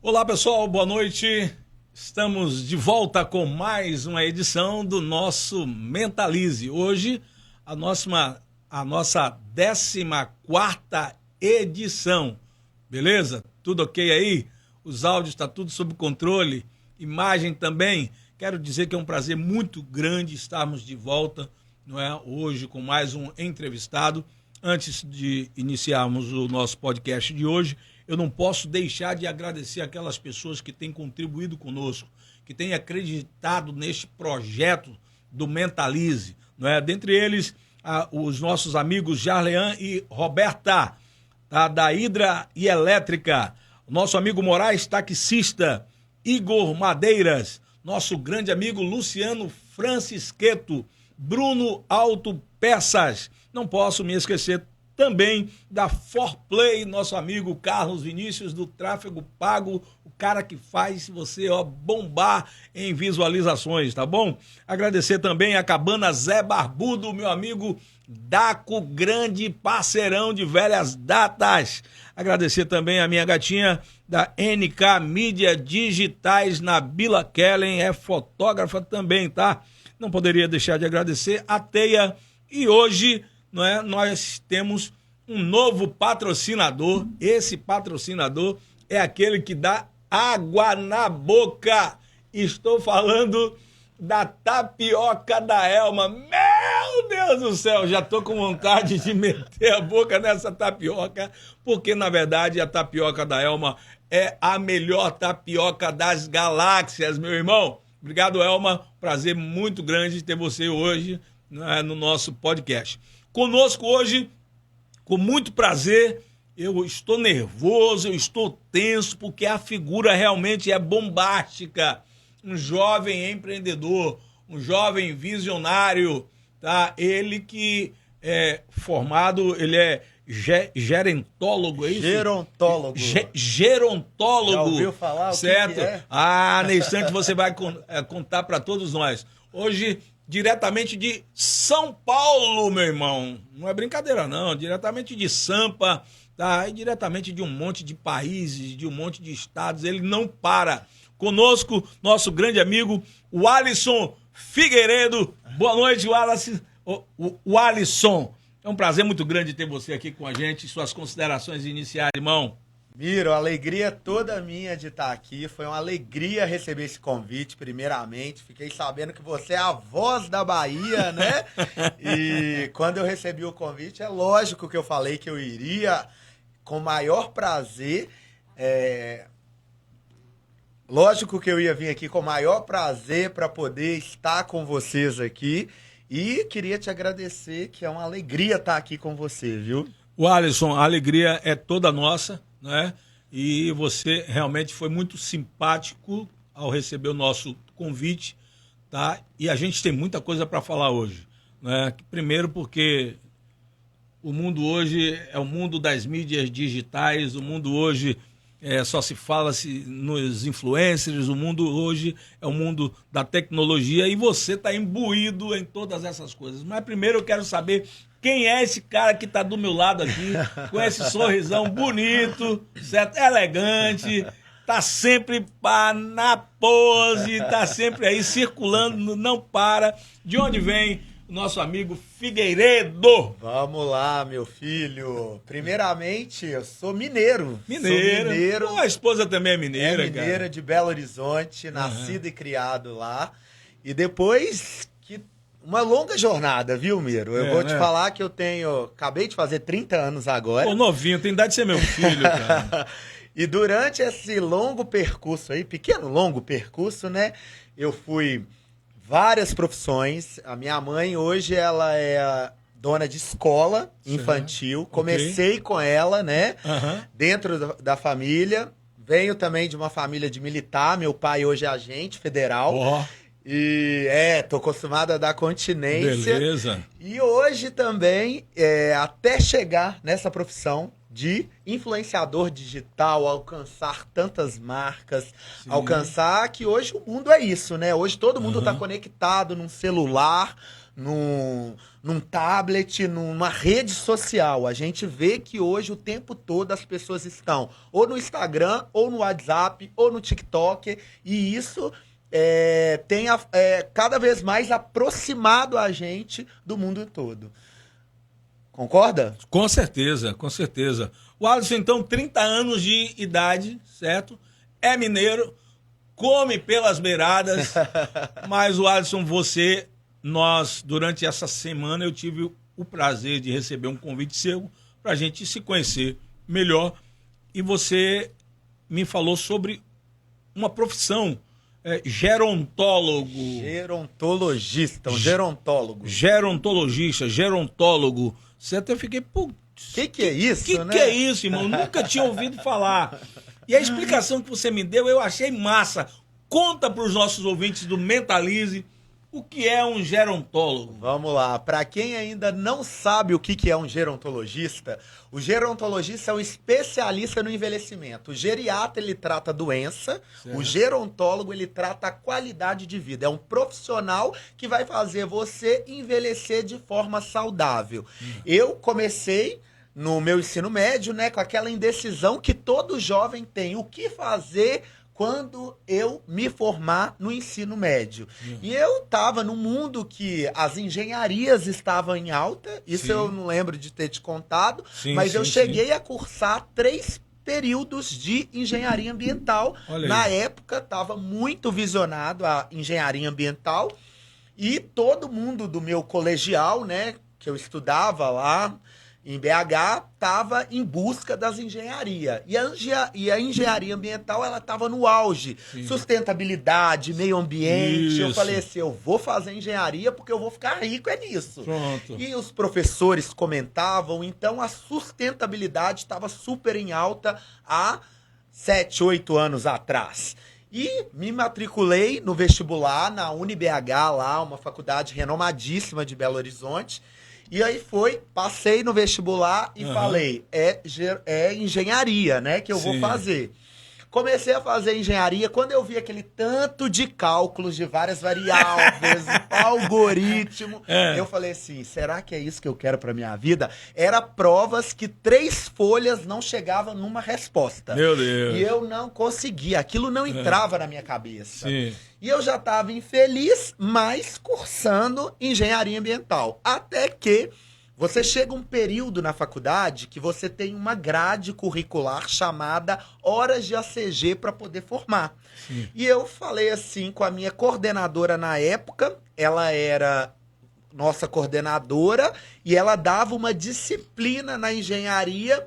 Olá pessoal, boa noite. Estamos de volta com mais uma edição do nosso Mentalize. Hoje a nossa 14ª edição. Beleza? Tudo ok aí? Os áudios estão tudo sob controle, imagem também. Quero dizer que é um prazer muito grande estarmos de volta, não é? Hoje com mais um entrevistado. Antes de iniciarmos o nosso podcast de hoje, eu não posso deixar de agradecer aquelas pessoas que têm contribuído conosco, que têm acreditado neste projeto do Mentalize, não é? Dentre eles, os nossos amigos Jarlean e Roberta, tá? Da Hidra e Elétrica, o nosso amigo Moraes, taxista, Igor Madeiras, nosso grande amigo Luciano Francisqueto, Bruno Autopeças. Não posso me esquecer também da Forplay, nosso amigo Carlos Vinícius do Tráfego Pago, o cara que faz você bombar em visualizações, tá bom? Agradecer também a Cabana Zé Barbudo, meu amigo Daco, grande parceirão de velhas datas. Agradecer também a minha gatinha da NK Mídia Digitais, Nabila Kellen, é fotógrafa também, tá? Não poderia deixar de agradecer a Teia. E hoje, não é, nós temos um novo patrocinador. Esse patrocinador é aquele que dá água na boca. Estou falando da tapioca da Elma. Meu Deus do céu, já estou com vontade de meter a boca nessa tapioca, porque na verdade a tapioca da Elma é a melhor tapioca das galáxias, meu irmão. Obrigado, Elma. Prazer muito grande ter você hoje no nosso podcast. Conosco hoje, com muito prazer, eu estou nervoso, eu estou tenso, porque a figura realmente é bombástica. Um jovem empreendedor, um jovem visionário, tá? Ele que é formado, ele é gerontólogo, é isso? Gerontólogo. Gerontólogo. Já ouviu falar? Certo? O que é? No instante você vai contar para todos nós. Hoje, diretamente de São Paulo, meu irmão. Não é brincadeira, não. Diretamente de Sampa, tá? E diretamente de um monte de países, de um monte de estados. Ele não para. Conosco, nosso grande amigo, o Alisson Figueiredo. Boa noite, Wallace. O Alisson. É um prazer muito grande ter você aqui com a gente. Suas considerações iniciais, irmão. Miro, a alegria toda minha de estar aqui. Foi uma alegria receber esse convite, primeiramente. Fiquei sabendo que você é a voz da Bahia, né? E quando eu recebi o convite, é lógico que eu falei que eu iria com o maior prazer. Lógico que eu ia vir aqui com o maior prazer para poder estar com vocês aqui. E queria te agradecer, que é uma alegria estar aqui com você, viu? O Alisson, a alegria é toda nossa, né? E você realmente foi muito simpático ao receber o nosso convite, tá? E a gente tem muita coisa para falar hoje, né? Primeiro porque o mundo hoje é o mundo das mídias digitais, o mundo hoje só se fala nos influencers, o mundo hoje é o mundo da tecnologia e você está imbuído em todas essas coisas. Mas primeiro eu quero saber quem é esse cara que está do meu lado aqui, com esse sorrisão bonito, certo? Elegante, tá sempre na pose, tá sempre aí circulando, não para. De onde vem o nosso amigo Figueiredo? Vamos lá, meu filho. Primeiramente, eu sou mineiro. Mineiro. Sou mineiro. A esposa também é mineira, mineira, cara. de Belo Horizonte, nascido e criado lá. E depois uma longa jornada, viu, Miro? Eu vou te falar que acabei de fazer 30 anos agora. Pô, novinho, tem idade de ser meu filho, cara. E durante esse longo percurso aí, longo percurso, né? Eu fui várias profissões. A minha mãe hoje, ela é dona de escola infantil. Comecei com ela, né? Dentro da família. Venho também de uma família de militar. Meu pai hoje é agente federal. E tô acostumado a dar continência. Beleza. E hoje também, até chegar nessa profissão de influenciador digital, alcançar tantas marcas, alcançar que hoje o mundo é isso, né? Hoje todo mundo está conectado num celular, num tablet, numa rede social. A gente vê que hoje o tempo todo as pessoas estão ou no Instagram, ou no WhatsApp, ou no TikTok, e isso tem cada vez mais aproximado a gente do mundo todo. Concorda? Com certeza, com certeza. O Alisson, então, 30 anos de idade, certo? É mineiro, come pelas beiradas, mas o Alisson, durante essa semana, eu tive o prazer de receber um convite seu para a gente se conhecer melhor, e você me falou sobre uma profissão, gerontólogo. Gerontologista, um gerontólogo. Gerontólogo. Você até fiquei, pô, que é isso, né? Que é isso, irmão? Nunca tinha ouvido falar. E a explicação que você me deu, eu achei massa. Conta para os nossos ouvintes do Mentalize o que é um gerontólogo. Vamos lá. Para quem ainda não sabe o que é um gerontologista, o gerontologista é um especialista no envelhecimento. O geriatra, ele trata a doença, certo. O gerontólogo, ele trata a qualidade de vida. É um profissional que vai fazer você envelhecer de forma saudável. Eu comecei no meu ensino médio, né, com aquela indecisão que todo jovem tem. O que fazer quando eu me formar no ensino médio? E eu estava num mundo que as engenharias estavam em alta, isso sim. Eu não lembro de ter te contado, sim, mas sim, eu cheguei a cursar 3 períodos de engenharia ambiental. Na época, estava muito visionado a engenharia ambiental, e todo mundo do meu colegial, né, que eu estudava lá em BH, estava em busca das engenharias. E a engenharia ambiental, ela estava no auge. Sim. Sustentabilidade, meio ambiente. Isso. Eu falei assim, eu vou fazer engenharia porque eu vou ficar rico, nisso. Pronto. E os professores comentavam, então a sustentabilidade estava super em alta há 7, 8 anos atrás. E me matriculei no vestibular, na UniBH, lá, uma faculdade renomadíssima de Belo Horizonte. E aí passei no vestibular e falei, é engenharia, né, que eu vou fazer. Comecei a fazer engenharia, quando eu vi aquele tanto de cálculos de várias variáveis, algoritmo, eu falei assim, será que é isso que eu quero pra minha vida? Era provas que 3 folhas não chegavam numa resposta. Meu Deus. E eu não conseguia, aquilo não entrava na minha cabeça. Sim. E eu já estava infeliz, mas cursando engenharia ambiental. Até que você chega um período na faculdade que você tem uma grade curricular chamada Horas de ACG para poder formar. Sim. E eu falei assim com a minha coordenadora na época, ela era nossa coordenadora e ela dava uma disciplina na engenharia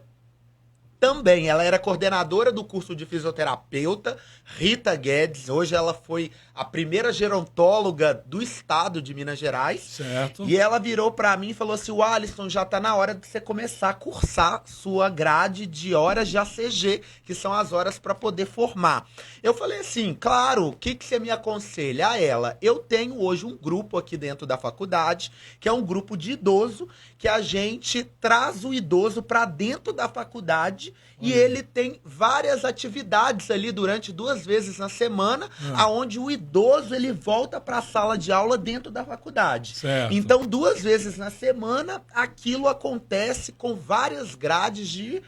também. Ela era coordenadora do curso de fisioterapeuta, Rita Guedes. Hoje ela foi a primeira gerontóloga do estado de Minas Gerais. Certo. E ela virou pra mim e falou assim, o Alisson, já tá na hora de você começar a cursar sua grade de horas de ACG, que são as horas para poder formar. Eu falei assim, claro, o que você me aconselha? A ela, eu tenho hoje um grupo aqui dentro da faculdade, que é um grupo de idoso, que a gente traz o idoso para dentro da faculdade e ele tem várias atividades ali durante 2 vezes na semana, aonde o idoso ele volta para a sala de aula dentro da faculdade. Certo. Então, 2 vezes na semana, aquilo acontece com várias grades de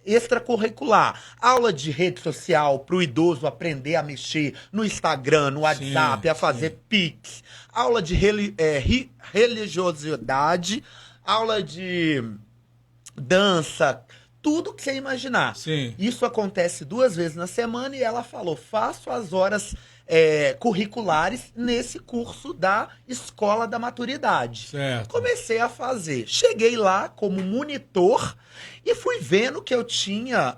extracurricular. Aula de rede social para o idoso aprender a mexer no Instagram, no WhatsApp, a fazer Pix. Aula de religiosidade, aula de dança, tudo que você imaginar. Sim. Isso acontece 2 vezes na semana e ela falou, faço as horas curriculares nesse curso da Escola da Maturidade. Certo. Comecei a fazer. Cheguei lá como monitor e fui vendo que eu tinha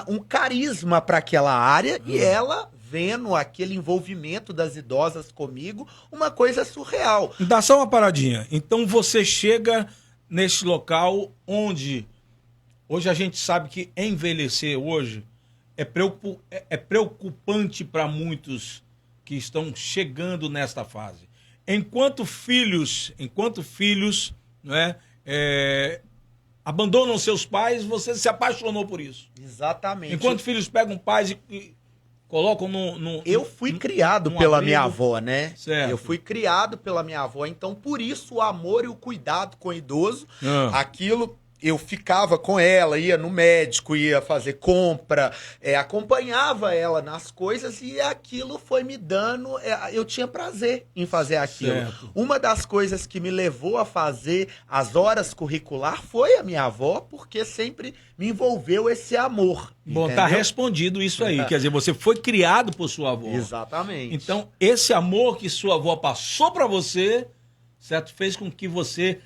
um carisma para aquela área e ela vendo aquele envolvimento das idosas comigo, uma coisa surreal. Dá só uma paradinha. Então você chega nesse local onde hoje a gente sabe que envelhecer hoje é preocupante para muitos que estão chegando nesta fase. Enquanto filhos não é, abandonam seus pais, você se apaixonou por isso. Exatamente. Enquanto filhos pegam pais e colocam Eu fui criado num pela abrigo. minha avó, né? Certo. Eu fui criado pela minha avó, então por isso o amor e o cuidado com o idoso, aquilo... Eu ficava com ela, ia no médico, ia fazer compra, acompanhava ela nas coisas e aquilo foi me dando... eu tinha prazer em fazer aquilo. Certo. Uma das coisas que me levou a fazer as horas curricular foi a minha avó, porque sempre me envolveu esse amor. Bom, entendeu? tá respondido isso aí. Quer dizer, você foi criado por sua avó. Exatamente. Então, esse amor que sua avó passou para você, certo? Fez com que você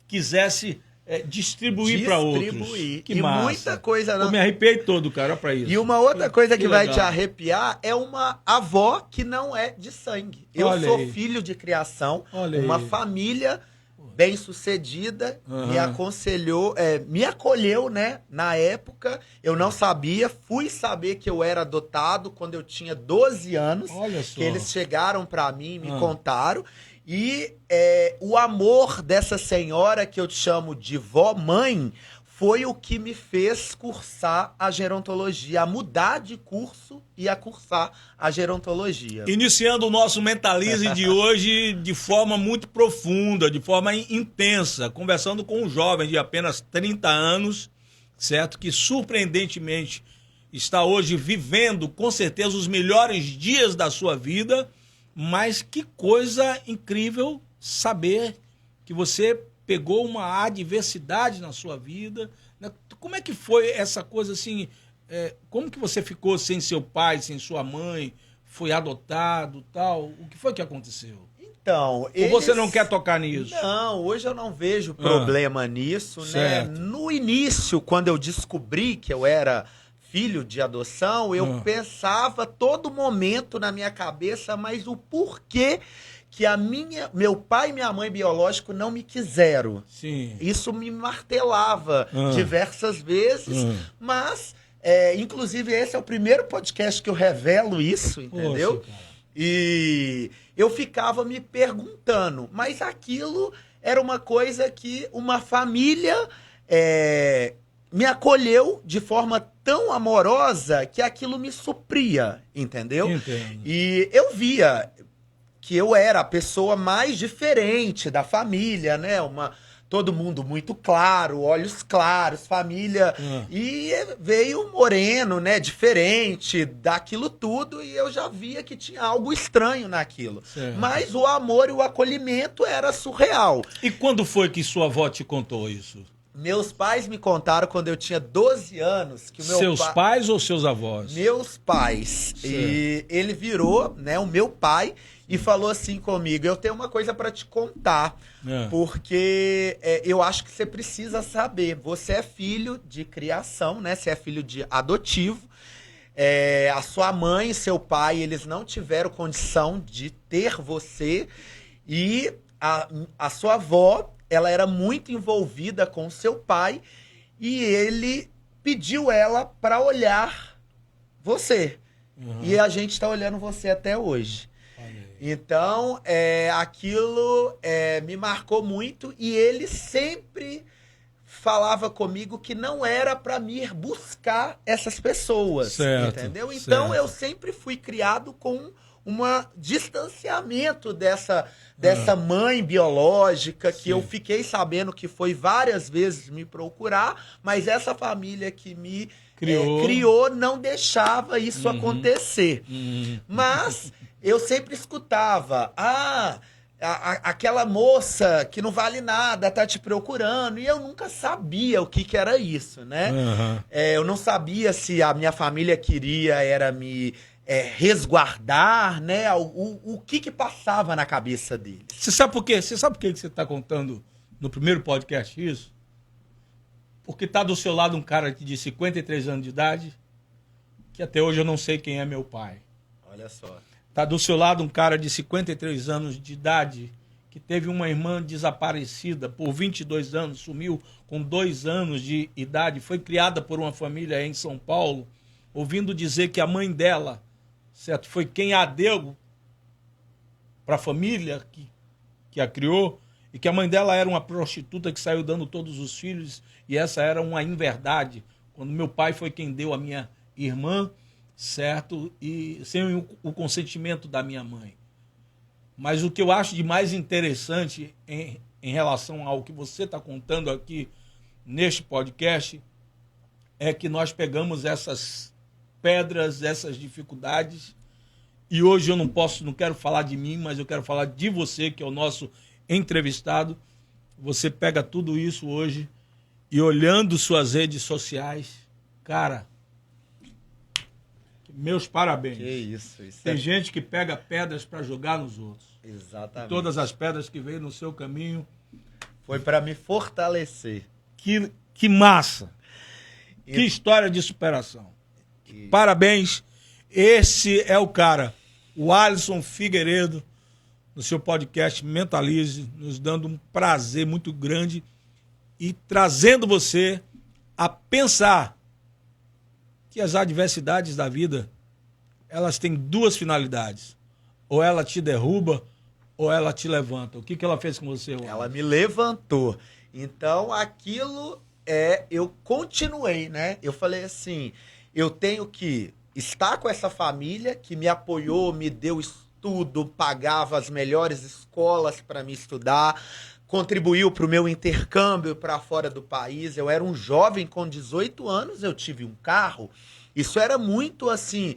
quisesse distribuir para outros. Que e massa. muita coisa... Eu me arrepiei todo, cara, para isso. E uma outra coisa que vai legal. te arrepiar é uma avó que não é de sangue. Eu Olha sou aí. filho de criação, Olha uma aí. família bem-sucedida, me aconselhou, me acolheu, né? Na época, eu não sabia, fui saber que eu era adotado quando eu tinha 12 anos. Olha só. Que eles chegaram pra mim e me contaram. E o amor dessa senhora, que eu te chamo de vó-mãe, foi o que me fez cursar a gerontologia, a mudar de curso e a cursar a gerontologia. Iniciando o nosso Mentalize de hoje de forma muito profunda, de forma intensa, conversando com um jovem de apenas 30 anos, certo? Que surpreendentemente está hoje vivendo, com certeza, os melhores dias da sua vida, mas que coisa incrível saber que você pegou uma adversidade na sua vida, né? Como é que foi essa coisa assim? Como que você ficou sem seu pai, sem sua mãe? Foi adotado, tal? O que foi que aconteceu? Então, Ou você não quer tocar nisso? Não, hoje eu não vejo problema nisso, né? Certo. No início, quando eu descobri que eu era filho de adoção, eu pensava todo momento na minha cabeça, mas o porquê que meu pai e minha mãe biológico não me quiseram. Sim. Isso me martelava diversas vezes, mas, inclusive, esse é o primeiro podcast que eu revelo isso, entendeu? Poxa, cara. E eu ficava me perguntando, mas aquilo era uma coisa que uma família me acolheu de forma tão amorosa que aquilo me supria, entendeu? Entendo. E eu via que eu era a pessoa mais diferente da família, né? Todo mundo muito claro, olhos claros, família. E veio um moreno, né? Diferente daquilo tudo, e eu já via que tinha algo estranho naquilo. Certo. Mas o amor e o acolhimento era surreal. E quando foi que sua avó te contou isso? Meus pais me contaram quando eu tinha 12 anos que o meu Seus pais ou seus avós? Meus pais. Certo. E ele virou, né, o meu pai e falou assim comigo: eu tenho uma coisa pra te contar, porque eu acho que você precisa saber. Você é filho de criação, né? Você é filho de adotivo. A sua mãe e seu pai, eles não tiveram condição de ter você. E a sua avó, ela era muito envolvida com o seu pai e ele pediu ela para olhar você. E a gente está olhando você até hoje. Então, aquilo me marcou muito e ele sempre falava comigo que não era para me ir buscar essas pessoas, certo, entendeu? Então, certo. eu sempre fui criado com um distanciamento dessa mãe biológica, que eu fiquei sabendo que foi várias vezes me procurar, mas essa família que me criou não deixava isso acontecer. Mas eu sempre escutava: aquela moça que não vale nada tá te procurando. E eu nunca sabia o que era isso, né? Eu não sabia se a minha família queria era me resguardar, né? O que passava na cabeça deles. Você sabe por quê? Você sabe por que você está contando no primeiro podcast isso? Porque tá do seu lado um cara de 53 anos de idade, que até hoje eu não sei quem é meu pai. Olha só. Tá do seu lado um cara de 53 anos de idade, que teve uma irmã desaparecida por 22 anos, sumiu com 2 anos de idade, foi criada por uma família em São Paulo, ouvindo dizer que a mãe dela, certo, foi quem a deu para a família que a criou, e que a mãe dela era uma prostituta que saiu dando todos os filhos, e essa era uma inverdade. Quando meu pai foi quem deu a minha irmã, certo? E sem o consentimento da minha mãe. Mas o que eu acho de mais interessante em relação ao que você está contando aqui neste podcast é que nós pegamos essas pedras, essas dificuldades, e hoje eu não quero falar de mim, mas eu quero falar de você, que é o nosso entrevistado. Você pega tudo isso hoje e olhando suas redes sociais, cara, meus parabéns. Que isso Tem gente que pega pedras para jogar nos outros. Exatamente. E todas as pedras que veio no seu caminho. Foi para me fortalecer. Que massa. Que história de superação. Parabéns. Esse é o cara, o Alisson Figueiredo, no seu podcast Mentalize, nos dando um prazer muito grande e trazendo você a pensar que as adversidades da vida, elas têm duas finalidades. Ou ela te derruba, ou ela te levanta. O que ela fez com você, Alisson? Ela me levantou. Então, aquilo eu continuei, né? Eu falei assim, eu tenho que estar com essa família que me apoiou, me deu estudo, pagava as melhores escolas para me estudar, contribuiu para o meu intercâmbio para fora do país. Eu era um jovem com 18 anos, eu tive um carro. Isso era muito assim,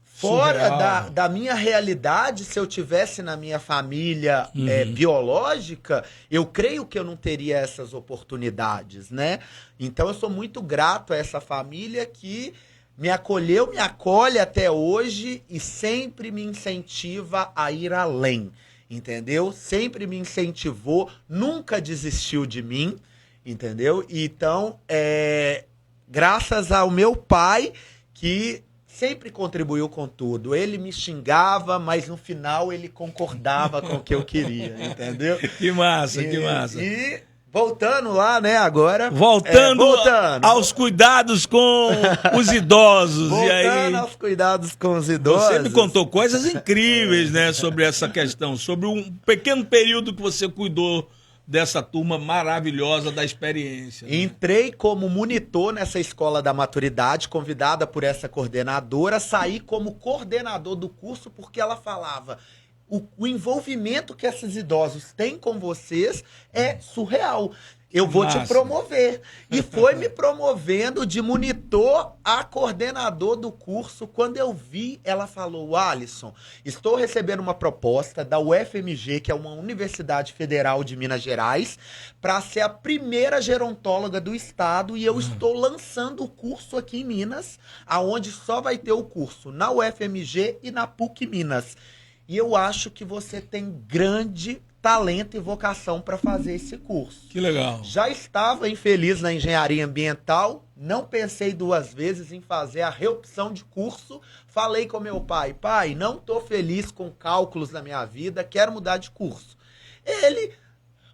fora da minha realidade. Se eu tivesse na minha família biológica, eu creio que eu não teria essas oportunidades, né? Então eu sou muito grato a essa família que me acolheu, me acolhe até hoje e sempre me incentiva a ir além, entendeu? Sempre me incentivou, nunca desistiu de mim, entendeu? Então, graças ao meu pai, que sempre contribuiu com tudo. Ele me xingava, mas no final ele concordava com o que eu queria, entendeu? Que massa, que massa. E voltando lá, né, agora. Voltando aos cuidados com os idosos. Voltando aos cuidados com os idosos. Você me contou coisas incríveis, né, sobre essa questão, sobre um pequeno período que você cuidou dessa turma maravilhosa da experiência. Né? Entrei como monitor nessa escola da maturidade, convidada por essa coordenadora, saí como coordenador do curso porque ela falava: o envolvimento que esses idosos têm com vocês é surreal. Eu vou te promover. E foi me promovendo de monitor a coordenador do curso. Quando eu vi, ela falou: Alisson, estou recebendo uma proposta da UFMG, que é uma Universidade Federal de Minas Gerais, para ser a primeira gerontóloga do estado, e eu estou lançando o curso aqui em Minas, aonde só vai ter o curso na UFMG e na PUC Minas. E eu acho que você tem grande talento e vocação para fazer esse curso. Que legal. Já estava infeliz na engenharia ambiental, não pensei duas vezes em fazer a reopção de curso. Falei com meu pai: pai, não estou feliz com cálculos na minha vida, quero mudar de curso. Ele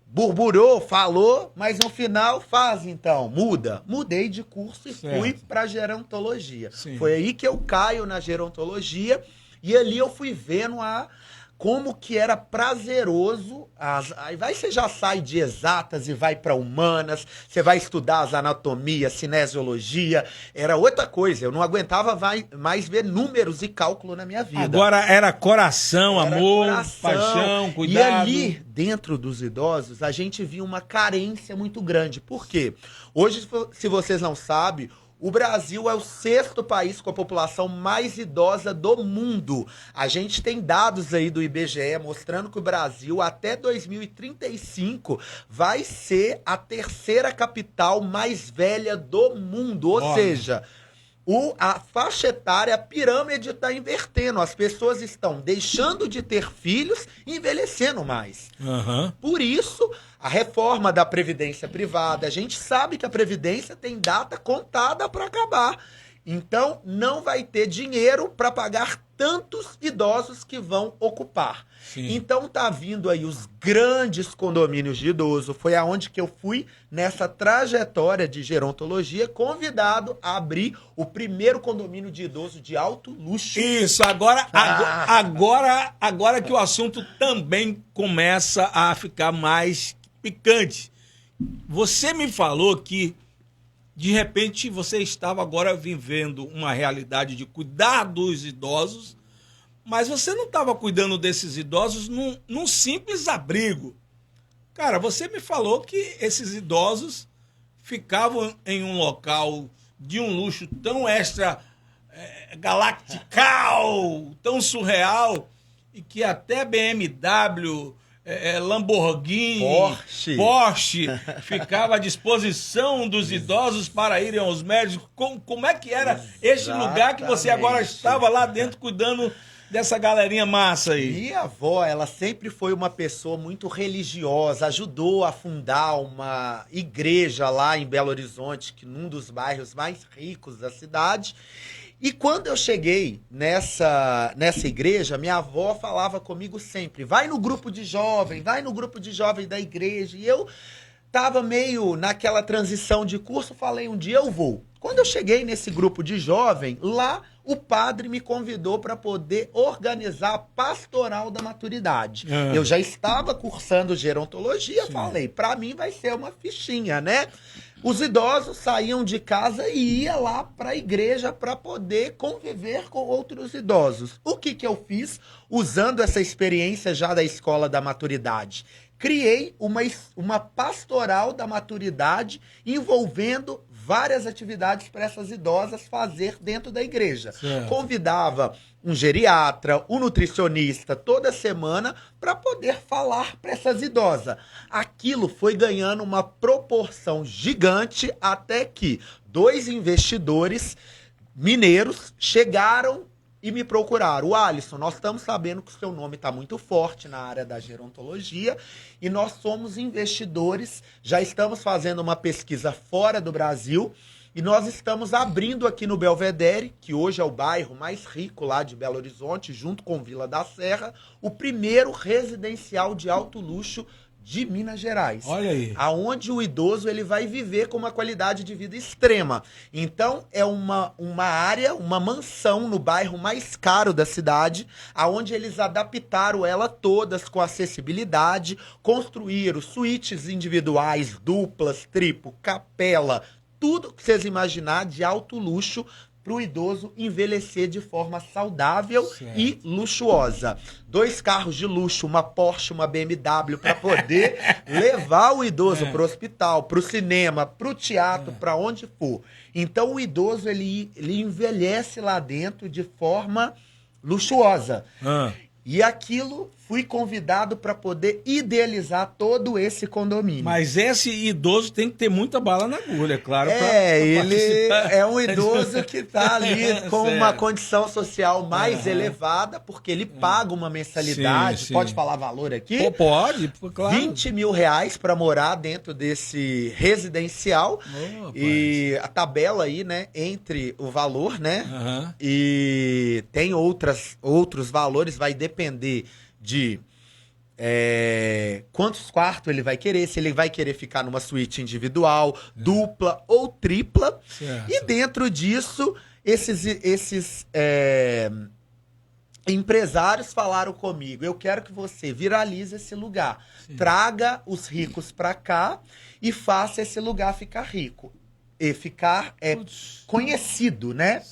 burburou, falou, mas no final faz então, muda. Mudei de curso e fui para gerontologia. Sim. Foi aí que eu caio na gerontologia. E ali eu fui vendo como que era prazeroso. Aí você já sai de exatas e vai para humanas, você vai estudar as anatomias, cinesiologia, era outra coisa. Eu não aguentava mais ver números e cálculo na minha vida. Agora era coração, amor, paixão, cuidado. E ali, dentro dos idosos, a gente via uma carência muito grande. Por quê? Hoje, se vocês não sabem, o Brasil é o 6º país com a população mais idosa do mundo. A gente tem dados aí do IBGE mostrando que o Brasil, até 2035, vai ser a 3ª capital mais velha do mundo. Ou seja, a faixa etária, a pirâmide está invertendo. As pessoas estão deixando de ter filhos e envelhecendo mais. Por isso, a reforma da Previdência Privada, a gente sabe que a Previdência tem data contada para acabar. Então, não vai ter dinheiro para pagar tantos idosos que vão ocupar. Sim. Então, tá vindo aí os grandes condomínios de idoso. Foi aonde que eu fui, nessa trajetória de gerontologia, convidado a abrir o primeiro condomínio de idoso de alto luxo. Isso, agora que o assunto também começa a ficar mais picante. Você me falou que de repente você estava agora vivendo uma realidade de cuidar dos idosos, mas você não estava cuidando desses idosos num simples abrigo. Cara, você me falou que esses idosos ficavam em um local de um luxo tão extra galactical, tão surreal, e que até BMW, Lamborghini, Porsche ficava à disposição dos idosos para irem aos médicos. Como é que era este lugar que você agora estava lá dentro cuidando dessa galerinha massa aí? Minha avó, ela sempre foi uma pessoa muito religiosa, ajudou a fundar uma igreja lá em Belo Horizonte, que num dos bairros mais ricos da cidade. E quando eu cheguei nessa igreja, minha avó falava comigo sempre, vai no grupo de jovem da igreja. E eu tava meio naquela transição de curso, falei, um dia eu vou. Quando eu cheguei nesse grupo de jovem, lá o padre me convidou para poder organizar a pastoral da maturidade. Eu já estava cursando gerontologia, falei, para mim vai ser uma fichinha, né? Os idosos saíam de casa e iam lá para a igreja para poder conviver com outros idosos. O que eu fiz usando essa experiência já da escola da maturidade? Criei uma pastoral da maturidade envolvendo várias atividades para essas idosas fazer dentro da igreja. Certo. Convidava um geriatra, um nutricionista toda semana para poder falar para essas idosas. Aquilo foi ganhando uma proporção gigante até que 2 investidores mineiros chegaram e me procuraram. Alisson, nós estamos sabendo que o seu nome está muito forte na área da gerontologia e nós somos investidores, já estamos fazendo uma pesquisa fora do Brasil e nós estamos abrindo aqui no Belvedere, que hoje é o bairro mais rico lá de Belo Horizonte, junto com Vila da Serra, o primeiro residencial de alto luxo de Minas Gerais. Olha aí. Aonde o idoso ele vai viver com uma qualidade de vida extrema. Então, é uma área, uma mansão no bairro mais caro da cidade, aonde eles adaptaram ela todas com acessibilidade, construíram suítes individuais, duplas, triplo, capela, tudo que vocês imaginar de alto luxo para o idoso envelhecer de forma saudável e luxuosa. 2 carros de luxo, uma Porsche, uma BMW, para poder levar o idoso para o hospital, para o cinema, para o teatro, para onde for. Então o idoso ele envelhece lá dentro de forma luxuosa. E aquilo, fui convidado para poder idealizar todo esse condomínio. Mas esse idoso tem que ter muita bala na agulha, é claro. Ele é um idoso que está ali com uma condição social mais elevada, porque ele paga uma mensalidade. Sim. Pode falar valor aqui? Pode, claro. R$20 mil para morar dentro desse residencial. E a tabela aí, né, entre o valor, né? E tem outros valores, vai depender de quantos quartos ele vai querer, se ele vai querer ficar numa suíte individual, dupla ou tripla. Certo. E dentro disso, esses empresários falaram comigo, eu quero que você viralize esse lugar, traga os ricos para cá e faça esse lugar ficar rico. E ficar conhecido, né?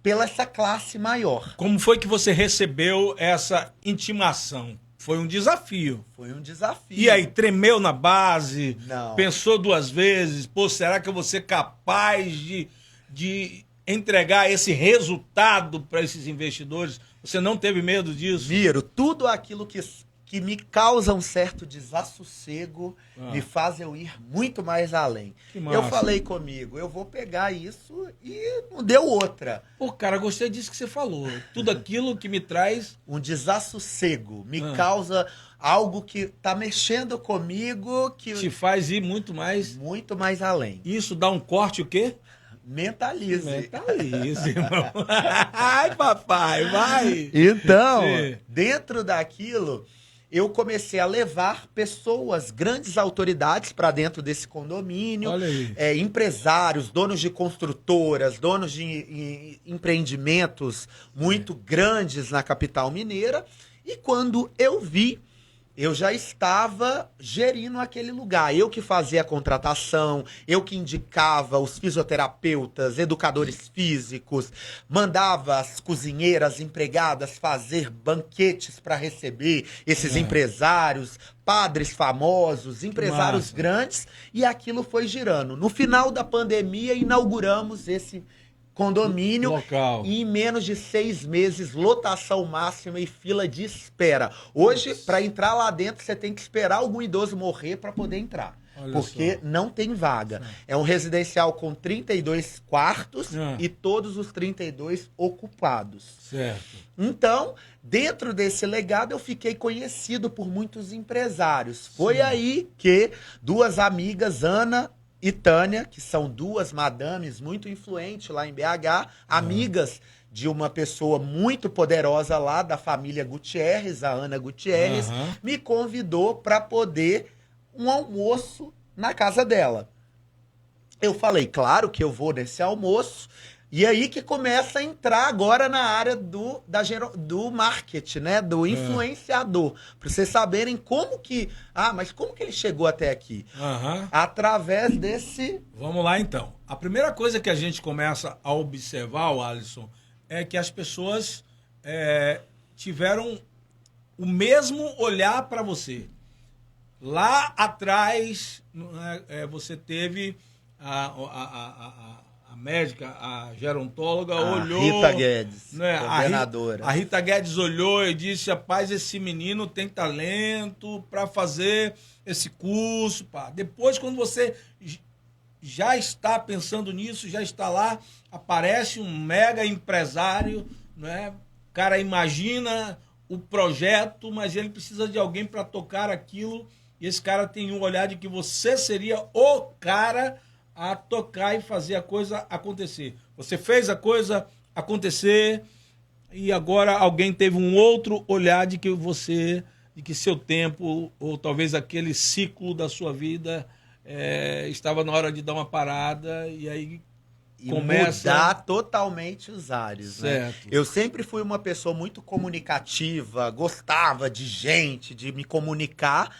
Pela essa classe maior. Como foi que você recebeu essa intimação? Foi um desafio. Foi um desafio. E aí, tremeu na base? Não. Pensou 2 vezes? Pô, será que eu vou ser capaz de entregar esse resultado para esses investidores? Você não teve medo disso? Miro, tudo aquilo que me causa um certo desassossego, me faz eu ir muito mais além. Eu falei comigo, eu vou pegar isso e não deu outra. Pô, cara, gostei disso que você falou. Tudo aquilo que me traz... Um desassossego, me causa algo que tá mexendo comigo, que... Te faz ir muito mais... Muito mais além. Isso dá um corte o quê? Mentalize. Mentalize, irmão. Ai, papai, vai! Então, dentro daquilo... Eu comecei a levar pessoas, grandes autoridades para dentro desse condomínio, empresários, donos de construtoras, donos de empreendimentos muito grandes na capital mineira. E quando eu vi eu já estava gerindo aquele lugar. Eu que fazia a contratação, eu que indicava os fisioterapeutas, educadores físicos, mandava as cozinheiras, empregadas fazer banquetes para receber esses empresários, padres famosos, empresários grandes, e aquilo foi girando. No final da pandemia, inauguramos esse condomínio local. E em menos de 6 meses, lotação máxima e fila de espera. Hoje, para entrar lá dentro, você tem que esperar algum idoso morrer para poder entrar. Olha porque só. não tem vaga. É um residencial com 32 quartos e todos os 32 ocupados. Certo. Então, dentro desse legado, eu fiquei conhecido por muitos empresários. Foi aí que 2 amigas, Ana e Tânia, que são 2 madames muito influentes lá em BH, amigas de uma pessoa muito poderosa lá, da família Gutierrez, a Ana Gutierrez, me convidou para poder um almoço na casa dela. Eu falei, claro que eu vou nesse almoço. E aí que começa a entrar agora na área do marketing, né? Do influenciador. Para vocês saberem como que... mas como que ele chegou até aqui? Através desse... Vamos lá, então. A primeira coisa que a gente começa a observar, Alisson, é que as pessoas tiveram o mesmo olhar para você. Lá atrás, você teve a médica, a gerontóloga, olhou... Rita Guedes, né, coordenadora. A Rita Guedes olhou e disse, rapaz, esse menino tem talento para fazer esse curso. Pá. Depois, quando você já está pensando nisso, já está lá, aparece um mega empresário, né? O cara imagina o projeto, mas ele precisa de alguém para tocar aquilo, e esse cara tem um olhar de que você seria o cara a tocar e fazer a coisa acontecer. Você fez a coisa acontecer e agora alguém teve um outro olhar de que seu tempo, ou talvez aquele ciclo da sua vida estava na hora de dar uma parada e aí começa... mudar totalmente os ares, né? Eu sempre fui uma pessoa muito comunicativa, gostava de gente, de me comunicar.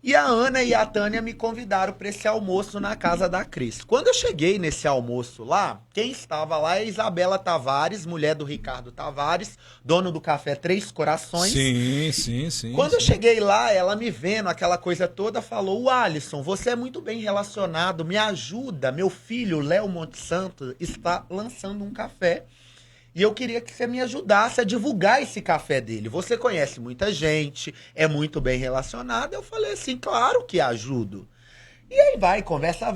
E a Ana e a Tânia me convidaram para esse almoço na casa da Cris. Quando eu cheguei nesse almoço lá, quem estava lá é a Isabela Tavares, mulher do Ricardo Tavares, dono do Café Três Corações. Sim. Quando eu cheguei lá, ela me vendo, aquela coisa toda, falou, Alisson, você é muito bem relacionado, me ajuda, meu filho, Léo Monte Santo, está lançando um café. E eu queria que você me ajudasse a divulgar esse café dele. Você conhece muita gente, é muito bem relacionado. Eu falei assim, claro que ajudo. E aí vai, conversa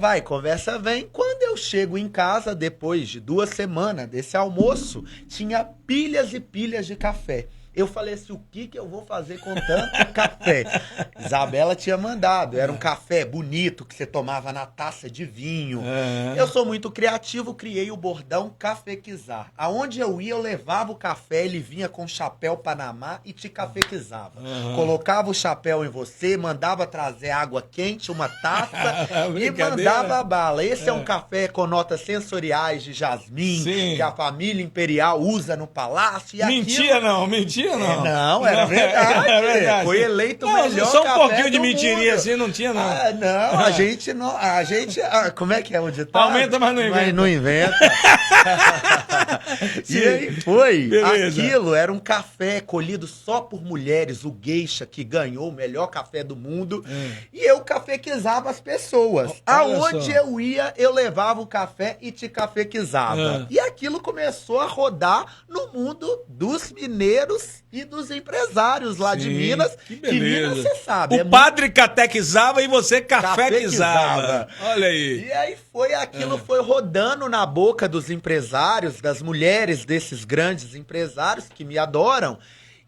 vem. Quando eu chego em casa, depois de 2 semanas desse almoço, tinha pilhas e pilhas de café. Eu falei assim, o que eu vou fazer com tanto café? Isabela tinha mandado, era um café bonito que você tomava na taça de vinho. Eu sou muito criativo, criei o bordão cafequizar. Aonde eu ia, eu levava o café, ele vinha com chapéu Panamá e te cafequizava. Colocava o chapéu em você, mandava trazer água quente, uma taça e mandava bala. Esse é um café com notas sensoriais de jasmim, que a família imperial usa no palácio. E mentira não. Não, era verdade. É verdade. Foi eleito o melhor só um café pouquinho de do mentirinha mundo. assim, não tinha não. Não, a gente como é que é o ditado? Aumenta, mas não inventa. Mas não inventa. E aí foi. Beleza. Aquilo era um café colhido só por mulheres, o Geisha, que ganhou o melhor café do mundo. E eu cafequizava as pessoas. Aonde eu ia, eu levava o café e te cafequizava. E aquilo começou a rodar no mundo dos mineiros e dos empresários lá de Minas. Que beleza. Minas, você sabe. O padre catequizava e você cafequizava. Olha aí. E aí aquilo foi rodando na boca dos empresários, das mulheres desses grandes empresários que me adoram.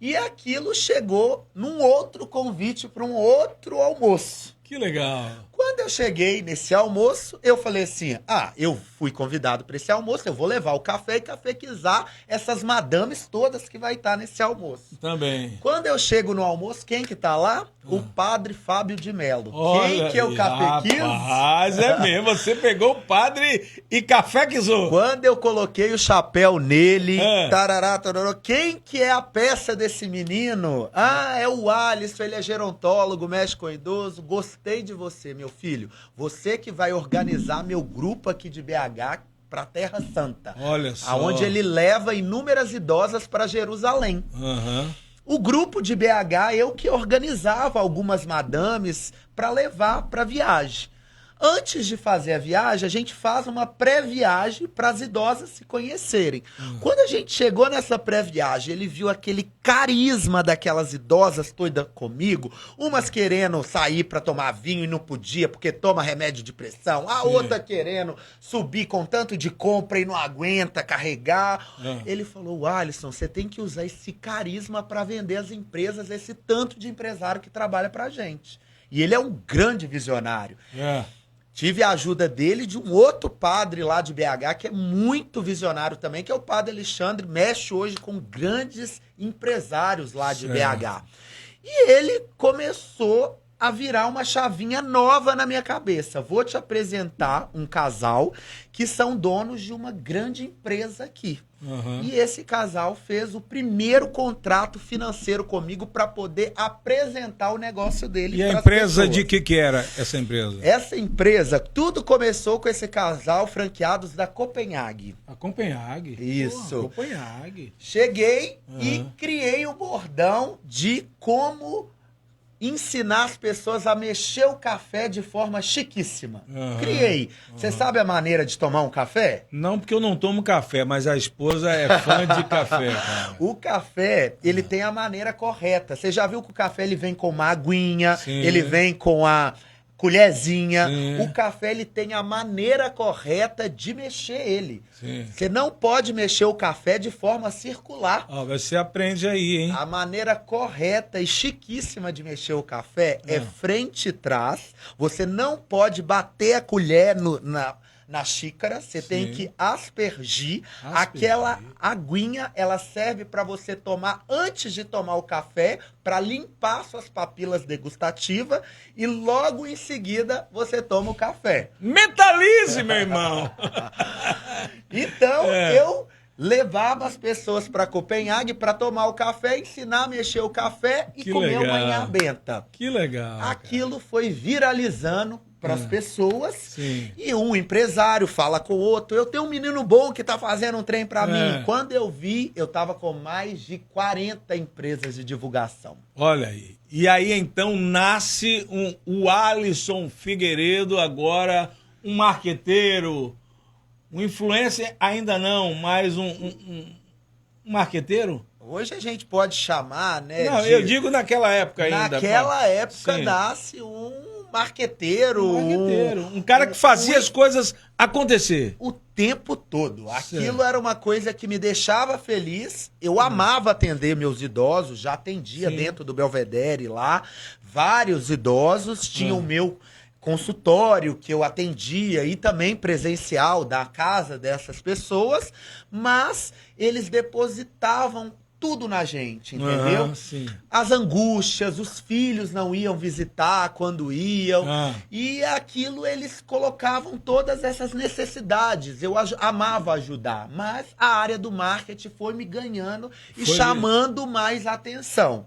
E aquilo chegou num outro convite para um outro almoço. Que legal. Quando eu cheguei nesse almoço, eu falei assim, eu fui convidado para esse almoço, eu vou levar o café e cafequizar essas madames todas que vai estar nesse almoço. Também. Quando eu chego no almoço, quem que tá lá? O padre Fábio de Mello. Olha Quem que eu cafequizo? Rapaz, é mesmo, você pegou o padre e cafequizou. Quando eu coloquei o chapéu nele, tarará, tarará, quem que é a peça desse menino? É o Alisson, ele é gerontólogo, mexe com idoso, gostei de você, meu filho. Você que vai organizar meu grupo aqui de BH para Terra Santa. Olha só. Aonde ele leva inúmeras idosas para Jerusalém. O grupo de BH, eu que organizava algumas madames para levar para viagem. Antes de fazer a viagem, a gente faz uma pré-viagem para as idosas se conhecerem. Quando a gente chegou nessa pré-viagem, ele viu aquele carisma daquelas idosas todas comigo, umas querendo sair para tomar vinho e não podia porque toma remédio de pressão, a outra querendo subir com tanto de compra e não aguenta carregar. Ele falou, Alisson, você tem que usar esse carisma para vender as empresas, esse tanto de empresário que trabalha pra gente. E ele é um grande visionário. Tive a ajuda dele e de um outro padre lá de BH, que é muito visionário também, que é o padre Alexandre, mexe hoje com grandes empresários lá de BH. E ele começou a virar uma chavinha nova na minha cabeça. Vou te apresentar um casal que são donos de uma grande empresa aqui. E esse casal fez o primeiro contrato financeiro comigo para poder apresentar o negócio dele. E a empresa de que era essa empresa? Essa empresa, tudo começou com esse casal franqueados da Copenhague. A Copenhague? Isso. Copenhague. Cheguei e criei o bordão de como ensinar as pessoas a mexer o café de forma chiquíssima. Criei. Você sabe a maneira de tomar um café? Não, porque eu não tomo café, mas a esposa é fã de café, cara. O café, ele tem a maneira correta. Você já viu que o café ele vem com uma aguinha, ele vem com a colherzinha. O café, ele tem a maneira correta de mexer ele. Você não pode mexer o café de forma circular. Você aprende aí, hein? A maneira correta e chiquíssima de mexer o café é frente e trás. Você não pode bater a colher na xícara, você tem que aspergir. Aquela aguinha, ela serve para você tomar antes de tomar o café, para limpar suas papilas degustativas e logo em seguida você toma o café. Mentalize, meu irmão! Então, eu levava as pessoas para Copenhague para tomar o café, ensinar a mexer o café e comer uma inhabenta. Que legal. Aquilo foi viralizando para as pessoas e um empresário fala com o outro, eu tenho um menino bom que tá fazendo um trem para mim. Quando eu vi, eu tava com mais de 40 empresas de divulgação. Olha aí. E aí então nasce o Alisson Figueiredo, agora um marqueteiro, um influencer ainda não, mas um marqueteiro? Hoje a gente pode chamar, né? Não, eu digo naquela época ainda. Naquela época nasce um marqueteiro. Um cara que fazia as coisas acontecer. O tempo todo. Aquilo era uma coisa que me deixava feliz. Eu amava atender meus idosos, já atendia dentro do Belvedere lá. Vários idosos tinham o meu consultório que eu atendia e também presencial da casa dessas pessoas, mas eles depositavam tudo na gente, entendeu? As angústias, os filhos não iam visitar quando iam, e aquilo eles colocavam todas essas necessidades. Eu amava ajudar, mas a área do marketing foi me ganhando e chamando mais atenção.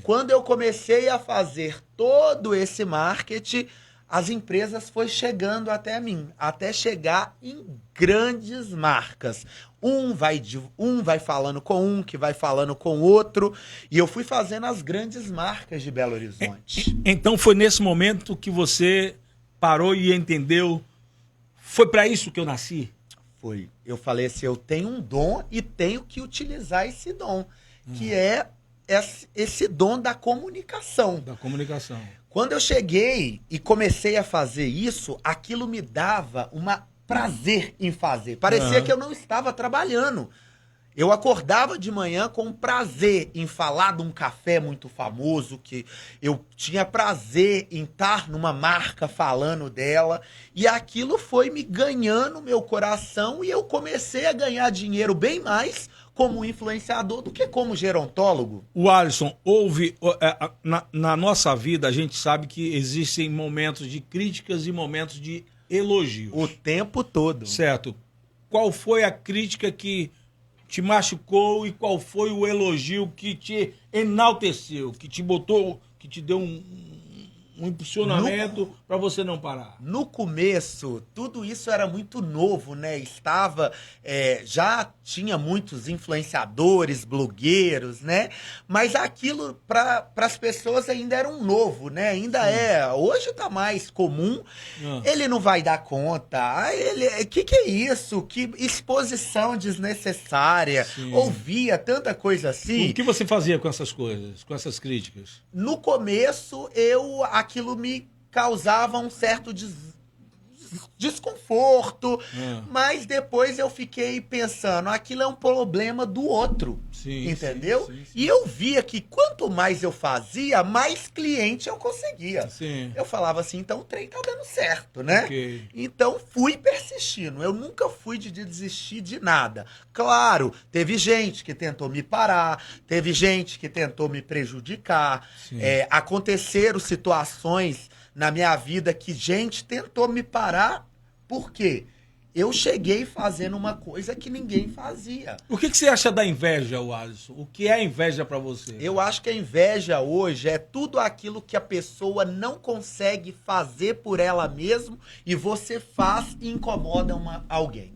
Quando eu comecei a fazer todo esse marketing, as empresas foi chegando até mim, até chegar em grandes marcas. Um vai falando com um, que vai falando com outro, e eu fui fazendo as grandes marcas de Belo Horizonte. Então foi nesse momento que você parou e entendeu, foi para isso que eu nasci? Foi. Eu falei assim, eu tenho um dom e tenho que utilizar esse dom, que é esse dom da comunicação. Da comunicação. Quando eu cheguei e comecei a fazer isso, aquilo me dava prazer em fazer. Parecia que eu não estava trabalhando. Eu acordava de manhã com prazer em falar de um café muito famoso, que eu tinha prazer em estar numa marca falando dela, e aquilo foi me ganhando meu coração e eu comecei a ganhar dinheiro bem mais como influenciador do que como gerontólogo. O Alisson, na nossa vida, a gente sabe que existem momentos de críticas e momentos de elogios. O tempo todo. Certo. Qual foi a crítica que te machucou e qual foi o elogio que te enalteceu, que te botou, que te deu um impulsionamento para você não parar? No começo, tudo isso era muito novo, né? Já tinha muitos influenciadores, blogueiros, né? Mas aquilo para as pessoas ainda era um novo, né? Ainda é. Hoje tá mais comum. Ele não vai dar conta. Que é isso? Que exposição desnecessária. Sim. Ouvia tanta coisa assim. O que você fazia com essas coisas, com essas críticas? No começo, aquilo me causava um certo desconforto, mas depois eu fiquei pensando, aquilo é um problema do outro, entendeu? Sim. E eu via que quanto mais eu fazia, mais cliente eu conseguia. Sim. Eu falava assim, então o trem tá dando certo, né? Okay. Então fui persistindo, eu nunca fui de desistir de nada. Claro, teve gente que tentou me parar, teve gente que tentou me prejudicar, aconteceram situações na minha vida que gente tentou me parar, porque eu cheguei fazendo uma coisa que ninguém fazia. O que você acha da inveja, Alisson? O que é a inveja pra você? Eu acho que a inveja hoje é tudo aquilo que a pessoa não consegue fazer por ela mesma e você faz e incomoda alguém.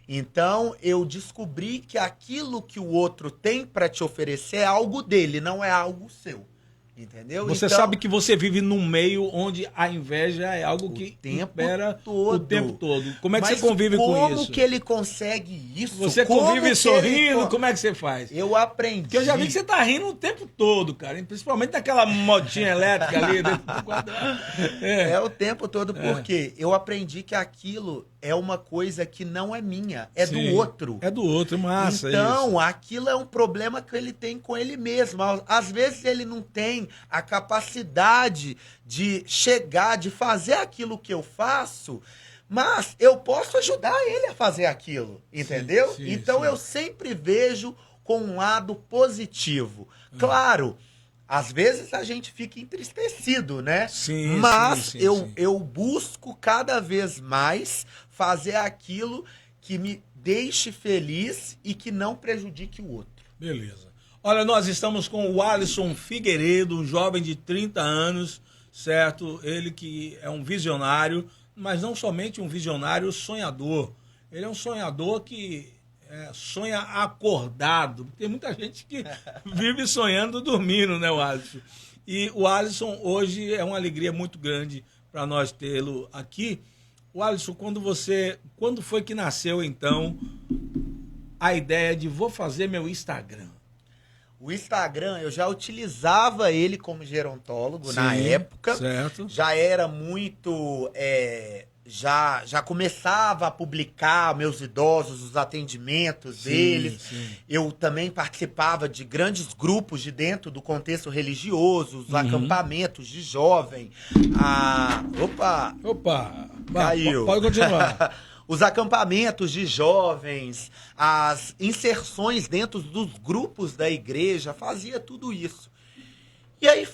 Então, eu descobri que aquilo que o outro tem pra te oferecer é algo dele, não é algo seu. Entendeu? Você então, sabe que você vive num meio onde a inveja é algo que impera o tempo todo. Como é que você convive com isso? Como que ele consegue isso? Você convive sorrindo? Como é que você faz? Eu aprendi. Porque eu já vi que você tá rindo o tempo todo, cara. Principalmente daquela motinha elétrica ali dentro do quadrado. É o tempo todo, porque eu aprendi que aquilo é uma coisa que não é minha, é do outro. É do outro, massa. Então, isso. Aquilo é um problema que ele tem com ele mesmo. Às vezes ele não tem a capacidade de chegar, de fazer aquilo que eu faço, mas eu posso ajudar ele a fazer aquilo, entendeu? Então eu sempre vejo com um lado positivo. Claro, às vezes a gente fica entristecido, né? Mas eu busco cada vez mais fazer aquilo que me deixe feliz e que não prejudique o outro. Beleza. Olha, nós estamos com o Alisson Figueiredo, um jovem de 30 anos, certo? Ele que é um visionário, mas não somente um visionário sonhador. Ele é um sonhador que sonha acordado. Tem muita gente que vive sonhando dormindo, né, o Alisson? E o Alisson hoje é uma alegria muito grande para nós tê-lo aqui. O Alisson, quando foi que nasceu, então, a ideia de vou fazer meu Instagram? O Instagram, eu já utilizava ele como gerontólogo na época. Certo. Já era muito... Já começava a publicar meus idosos, os atendimentos deles. Eu também participava de grandes grupos de dentro do contexto religioso, os acampamentos de jovem. Opa! Caiu. Pode continuar. Os acampamentos de jovens, as inserções dentro dos grupos da igreja, fazia tudo isso. E aí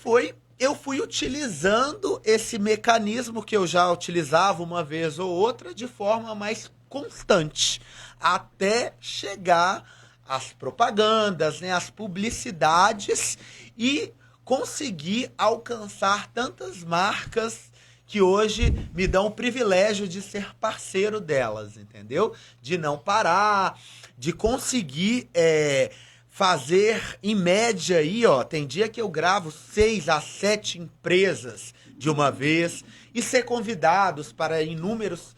eu fui utilizando esse mecanismo que eu já utilizava uma vez ou outra de forma mais constante, até chegar às propagandas, né, às publicidades e conseguir alcançar tantas marcas que hoje me dão o privilégio de ser parceiro delas, entendeu? De não parar, de conseguir fazer, em média, aí, ó, tem dia que eu gravo 6 a 7 empresas de uma vez e ser convidados para inúmeros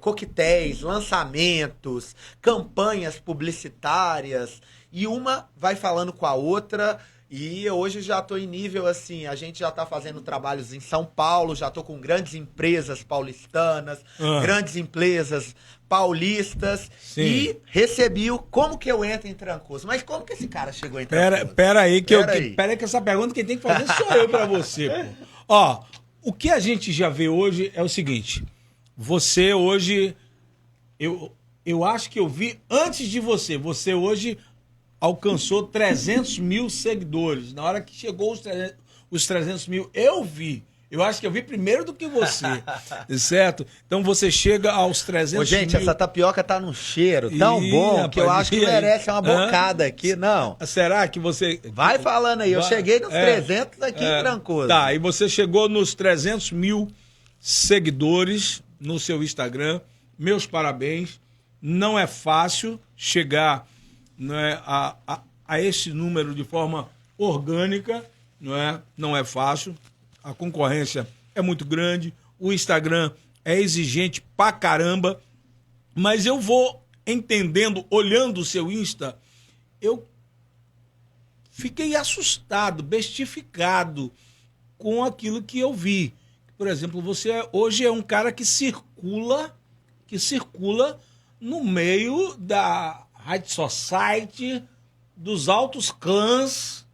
coquetéis, lançamentos, campanhas publicitárias, e uma vai falando com a outra E hoje já tô em nível assim, a gente já tá fazendo trabalhos em São Paulo, já tô com grandes empresas paulistanas, grandes empresas paulistas. Sim. E recebi o como que eu entro em Trancoso. Mas como que esse cara chegou em Trancoso? Pera aí que essa pergunta quem tem que fazer sou eu pra você, pô. Ó, o que a gente já vê hoje é o seguinte, você hoje, eu acho que eu vi antes de você hoje alcançou 300 mil seguidores. Na hora que chegou os 300 mil, eu vi. Eu acho que eu vi primeiro do que você, certo? Então você chega aos 300 mil... Gente, essa tapioca tá num cheiro tão bom, rapaz, que eu acho que merece uma bocada aqui, não. Será que você... Vai falando aí, eu cheguei nos 300 aqui em Trancoso. Tá, e você chegou nos 300 mil seguidores no seu Instagram. Meus parabéns. Não é fácil chegar, né, a esse número de forma orgânica, não é fácil. A concorrência é muito grande, o Instagram é exigente pra caramba, mas eu vou entendendo, olhando o seu Insta, eu fiquei assustado, bestificado com aquilo que eu vi. Por exemplo, você hoje é um cara que circula no meio da high society, dos altos clãs,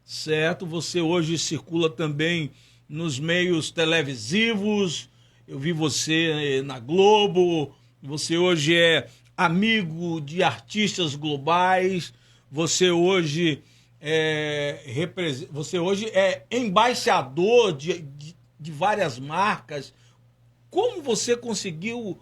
certo? Você hoje circula também nos meios televisivos, eu vi você na Globo, você hoje é amigo de artistas globais, você hoje é embaixador de várias marcas. Como você conseguiu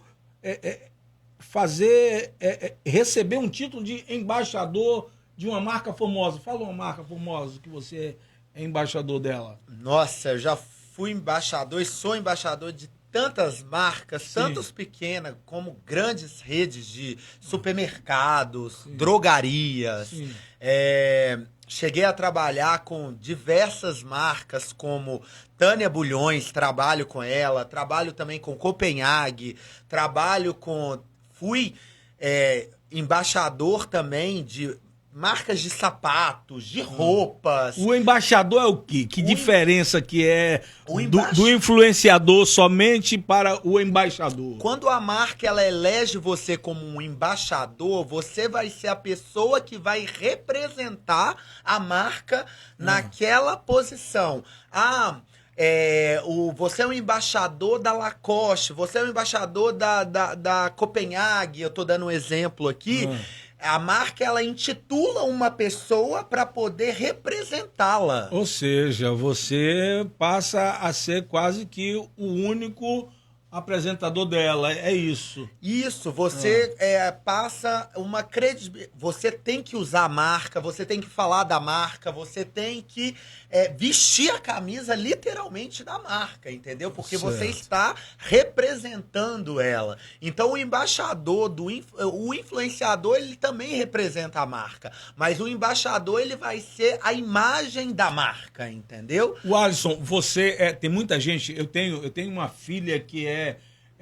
receber um título de embaixador de uma marca famosa? Fala uma marca famosa que você é embaixador dela. Nossa, eu já fui embaixador e sou embaixador de tantas marcas, Sim. tanto pequenas como grandes redes de supermercados, sim, drogarias. Cheguei a trabalhar com diversas marcas, como Tânia Bulhões, trabalho com ela, trabalho também com Copenhague, fui embaixador também de marcas de sapatos, de roupas. O embaixador é o quê? Que diferença que é do influenciador somente para o embaixador? Quando a marca ela elege você como um embaixador, você vai ser a pessoa que vai representar a marca naquela posição. Você é um embaixador da Lacoste, você é um embaixador da Copenhague, eu tô dando um exemplo aqui. A marca, ela intitula uma pessoa para poder representá-la. Ou seja, você passa a ser quase que o único apresentador dela, é isso. Isso, você passa uma credibilidade. Você tem que usar a marca, você tem que falar da marca, você tem que vestir a camisa literalmente da marca, entendeu? Porque você está representando ela. Então o embaixador, o influenciador, ele também representa a marca. Mas o embaixador, ele vai ser a imagem da marca, entendeu? O Alisson, você tem muita gente, eu tenho uma filha que é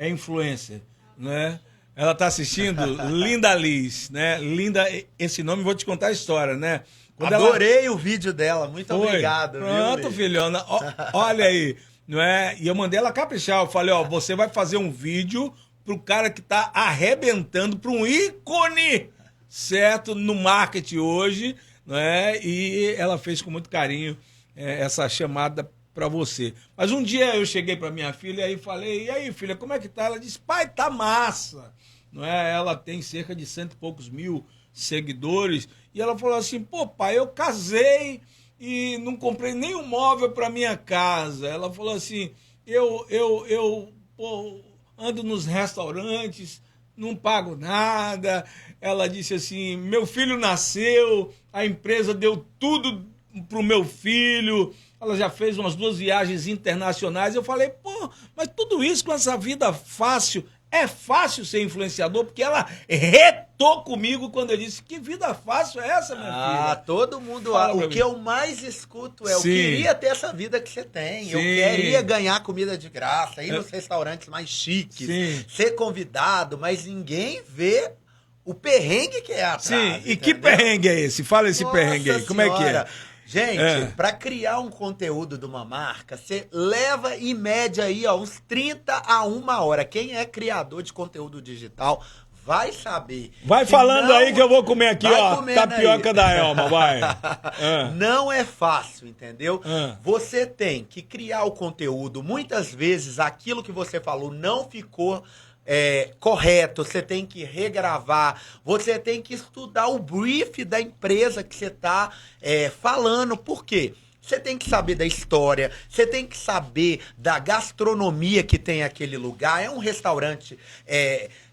influencer, né? Ela tá assistindo, Linda Liz, né? Linda, esse nome, vou te contar a história, né? Adorei o vídeo dela, muito obrigado. Pronto, filhona, olha aí, não é? E eu mandei ela caprichar, eu falei, você vai fazer um vídeo pro cara que tá arrebentando, pra um ícone, certo? No marketing hoje, não é? E ela fez com muito carinho essa chamada para você. Mas um dia eu cheguei para minha filha e falei, e aí, filha, como é que tá? Ela disse, pai, tá massa. Não é? Ela tem cerca de 100 e poucos mil seguidores. E ela falou assim, pô, pai, eu casei e não comprei nenhum móvel para minha casa. Ela falou assim, eu ando nos restaurantes, não pago nada. Ela disse assim, meu filho nasceu, a empresa deu tudo pro meu filho. Ela já fez umas 2 viagens internacionais. Eu falei, pô, mas tudo isso com essa vida fácil, é fácil ser influenciador? Porque ela retou comigo quando eu disse, que vida fácil é essa, minha filha? Todo mundo... O que eu mais escuto é, eu queria ter essa vida que você tem. Sim. Eu queria ganhar comida de graça, ir nos restaurantes mais chiques, ser convidado, mas ninguém vê o perrengue que é atrás. Sim, e que perrengue é esse? Fala esse perrengue aí, como é que é? Gente, para criar um conteúdo de uma marca, você leva em média aí, ó, uns 30 a 1 hora. Quem é criador de conteúdo digital vai saber. Vai falando aí que eu vou comer aqui, ó, tapioca da Elma, vai. Não é fácil, entendeu? Você tem que criar o conteúdo. Muitas vezes aquilo que você falou não ficou correto, você tem que regravar, você tem que estudar o brief da empresa que você está falando. Por quê? Você tem que saber da história, você tem que saber da gastronomia que tem aquele lugar. É um restaurante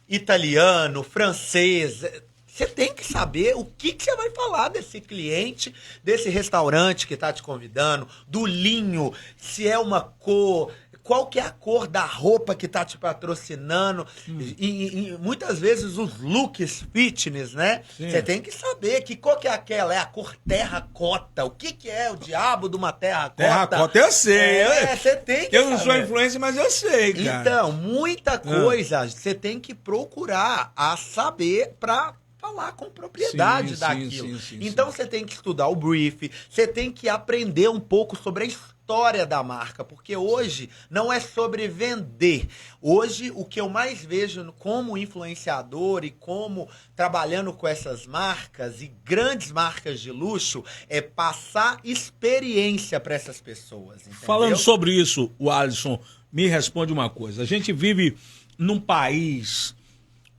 italiano, francês. Você tem que saber o que você vai falar desse cliente, desse restaurante que está te convidando, do linho, se é uma cor, qual que é a cor da roupa que tá te patrocinando. E muitas vezes os looks fitness, né? Você tem que saber que cor que é aquela. É a cor terracota. O que é o diabo de uma terracota? Terracota eu sei. Você tem que Eu não sou influencer, mas eu sei, cara. Então, muita coisa você tem que procurar a saber pra falar com propriedade daquilo. Então você tem que estudar o brief, você tem que aprender um pouco sobre a história da marca, porque hoje não é sobre vender. Hoje o que eu mais vejo como influenciador e como trabalhando com essas marcas e grandes marcas de luxo é passar experiência para essas pessoas. Entendeu? Falando sobre isso, o Alisson me responde uma coisa. A gente vive num país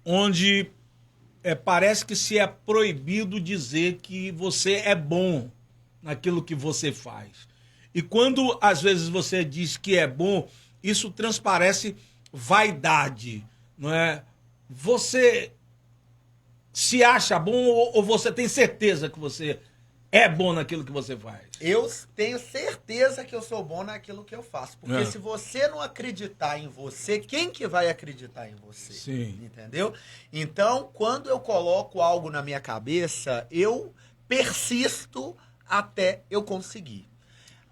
onde parece que se é proibido dizer que você é bom naquilo que você faz. E quando, às vezes, você diz que é bom, isso transparece vaidade, não é? Você se acha bom ou você tem certeza que você é bom naquilo que você faz? Eu tenho certeza que eu sou bom naquilo que eu faço. Porque se você não acreditar em você, quem que vai acreditar em você? Sim. Entendeu? Então, quando eu coloco algo na minha cabeça, eu persisto até eu conseguir.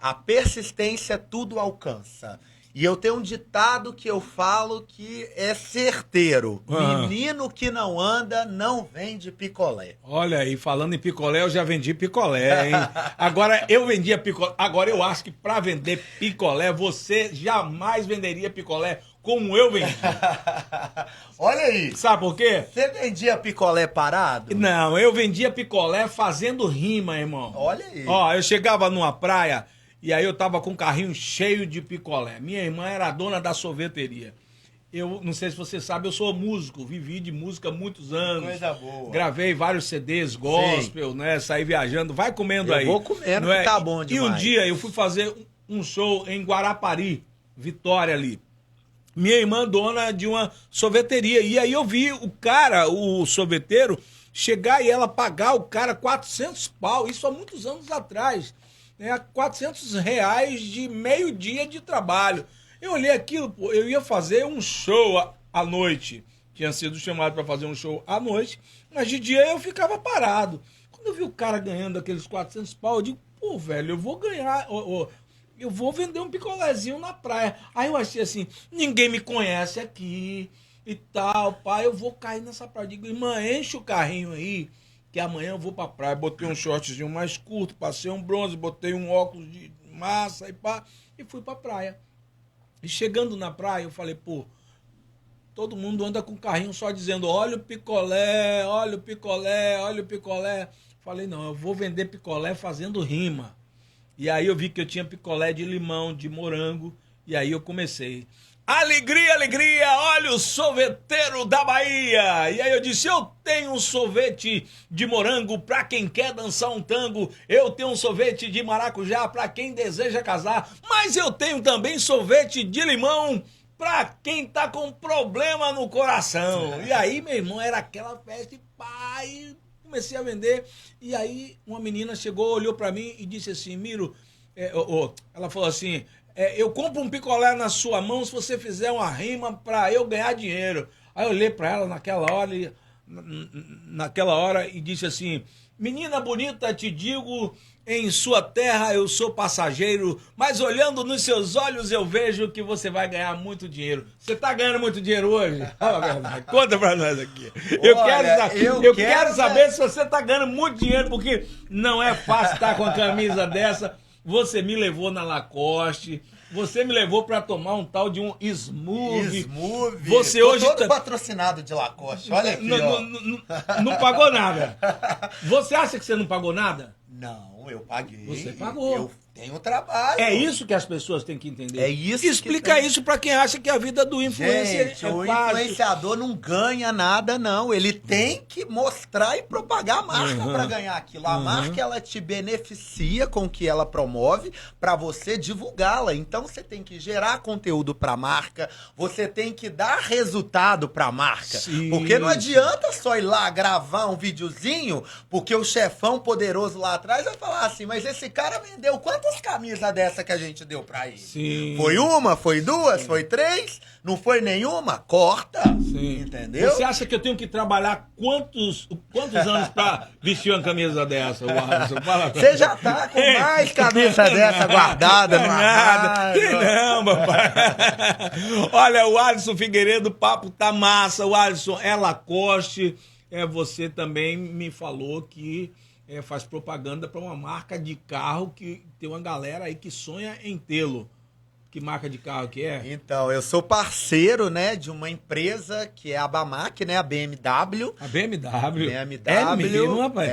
A persistência tudo alcança. E eu tenho um ditado que eu falo que é certeiro. Menino que não anda não vende picolé. Olha aí, falando em picolé, eu já vendi picolé, hein? Agora, eu vendia picolé. Agora, eu acho que pra vender picolé, você jamais venderia picolé como eu vendi. Olha aí. Sabe por quê? Você vendia picolé parado? Não, eu vendia picolé fazendo rima, irmão. Olha aí. Ó, eu chegava numa praia... E aí eu tava com um carrinho cheio de picolé. Minha irmã era a dona da sorveteria. Eu não sei se você sabe, eu sou músico, vivi de música há muitos anos. Coisa boa. Gravei vários CDs gospel, né? Saí viajando, vai comendo aí. Eu vou comendo, que tá bom demais. E um dia eu fui fazer um show em Guarapari, Vitória ali. Minha irmã dona de uma sorveteria. E aí eu vi o cara, o sorveteiro, chegar e ela pagar o cara 400 pau. Isso há muitos anos atrás. R$400 de meio dia de trabalho. Eu olhei aquilo, pô, eu ia fazer um show à noite. Tinha sido chamado para fazer um show à noite, mas de dia eu ficava parado. Quando eu vi o cara ganhando aqueles 400 pau, eu digo, pô, velho, eu vou ganhar, eu vou vender um picolézinho na praia. Aí eu achei assim, ninguém me conhece aqui e tal, pai, eu vou cair nessa praia. Eu digo, irmã, enche o carrinho aí, que amanhã eu vou pra praia. Botei um shortzinho mais curto, passei um bronze, botei um óculos de massa e fui pra praia. E chegando na praia, eu falei, pô, todo mundo anda com o carrinho só dizendo, olha o picolé, olha o picolé, olha o picolé. Falei, não, eu vou vender picolé fazendo rima. E aí eu vi que eu tinha picolé de limão, de morango, e aí eu comecei. Alegria, alegria, olha o sorveteiro da Bahia. E aí eu disse, eu tenho um sorvete de morango pra quem quer dançar um tango. Eu tenho um sorvete de maracujá pra quem deseja casar. Mas eu tenho também sorvete de limão pra quem tá com problema no coração. E aí, meu irmão, era aquela festa e pai, comecei a vender. E aí uma menina chegou, olhou pra mim e disse assim, Miro, ela falou assim... eu compro um picolé na sua mão se você fizer uma rima pra eu ganhar dinheiro. Aí eu olhei pra ela naquela hora e naquela hora e disse assim: menina bonita, te digo, em sua terra eu sou passageiro, mas olhando nos seus olhos eu vejo que você vai ganhar muito dinheiro. Você tá ganhando muito dinheiro hoje? Fala a verdade, conta pra nós aqui. Eu quero saber se você tá ganhando muito dinheiro, porque não é fácil estar com a camisa dessa. Você me levou na Lacoste, você me levou pra tomar um tal de um Smoothie. Você tô hoje todo patrocinado de Lacoste, olha aqui, não pagou nada. Você acha que você não pagou nada? Não, eu paguei. Você pagou. Eu tenho trabalho. É isso que as pessoas têm que entender. É isso. Explica isso pra quem acha que a vida do influencer Gente, é o fácil. influenciador não ganha nada, não. Ele tem que mostrar e propagar a marca pra ganhar aquilo. A marca, ela te beneficia com o que ela promove pra você divulgá-la. Então, você tem que gerar conteúdo pra marca, você tem que dar resultado pra marca. Sim. Porque não adianta só ir lá gravar um videozinho, porque o chefão poderoso lá atrás vai falar assim, mas esse cara vendeu quantas camisas dessa que a gente deu pra ele? Sim. Foi uma? Foi duas? Foi três? Não foi nenhuma? Corta. Sim. Entendeu? Você acha que eu tenho que trabalhar quantos anos pra vestir uma camisa dessa, Alisson? Você já tá com mais camisa dessa guardada no nada. Tem armário. não, papai. Olha, o Alisson Figueiredo, o papo tá massa. O Alisson é Lacoste. Você também me falou que faz propaganda para uma marca de carro que tem uma galera aí que sonha em tê-lo. Que marca de carro que é? Então, eu sou parceiro, né, de uma empresa que é a Bamac, né, a BMW. A BMW? BMW. É mesmo, rapaz?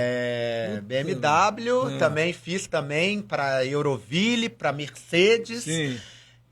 BMW. Também fiz também para Euroville, para Mercedes. Sim.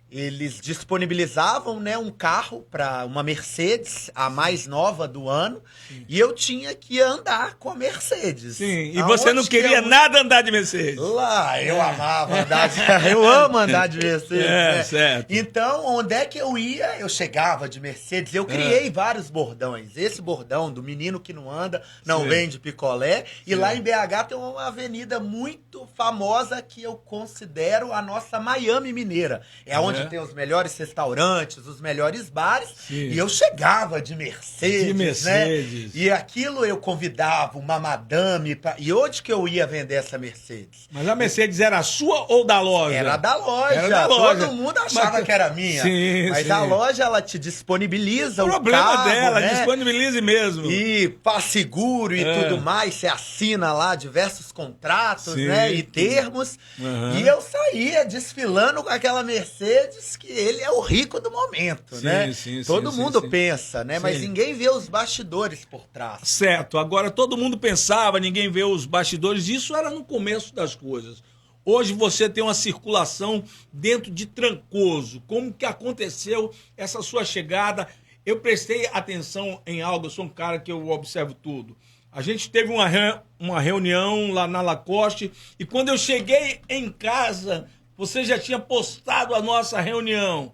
Eles disponibilizavam, né, um carro para uma Mercedes, a mais nova do ano, e eu tinha que andar com a Mercedes. Sim, e você não queria nada andar de Mercedes? Lá, eu amava andar de... Eu amo andar de Mercedes. Né? Certo. Então, onde é que eu ia, eu chegava de Mercedes. Eu criei vários bordões. Esse bordão do menino que não anda, não vende picolé. E lá em BH tem uma avenida muito famosa que eu considero a nossa Miami Mineira. É onde tem os melhores restaurantes, os melhores bares. Sim. E eu chegava de Mercedes, né? E aquilo eu convidava uma madame. E onde que eu ia vender essa Mercedes? Mas a Mercedes era sua ou da loja? Era da loja. Era da loja. Todo mundo achava que era minha. Sim, mas a loja, ela te disponibiliza o problema carro, dela, né? disponibilize mesmo. E faz seguro e tudo mais. Você assina lá diversos contratos, né? E termos. E eu saía desfilando com aquela Mercedes, que ele é o rico do momento, né? Todo mundo pensa, né? Mas ninguém vê os bastidores por trás. Certo. Agora, todo mundo pensava, ninguém vê os bastidores. Isso era no começo das coisas. Hoje você tem uma circulação dentro de Trancoso. Como que aconteceu essa sua chegada? Eu prestei atenção em algo, eu sou um cara que eu observo tudo. A gente teve uma reunião lá na Lacoste e quando eu cheguei em casa, você já tinha postado a nossa reunião.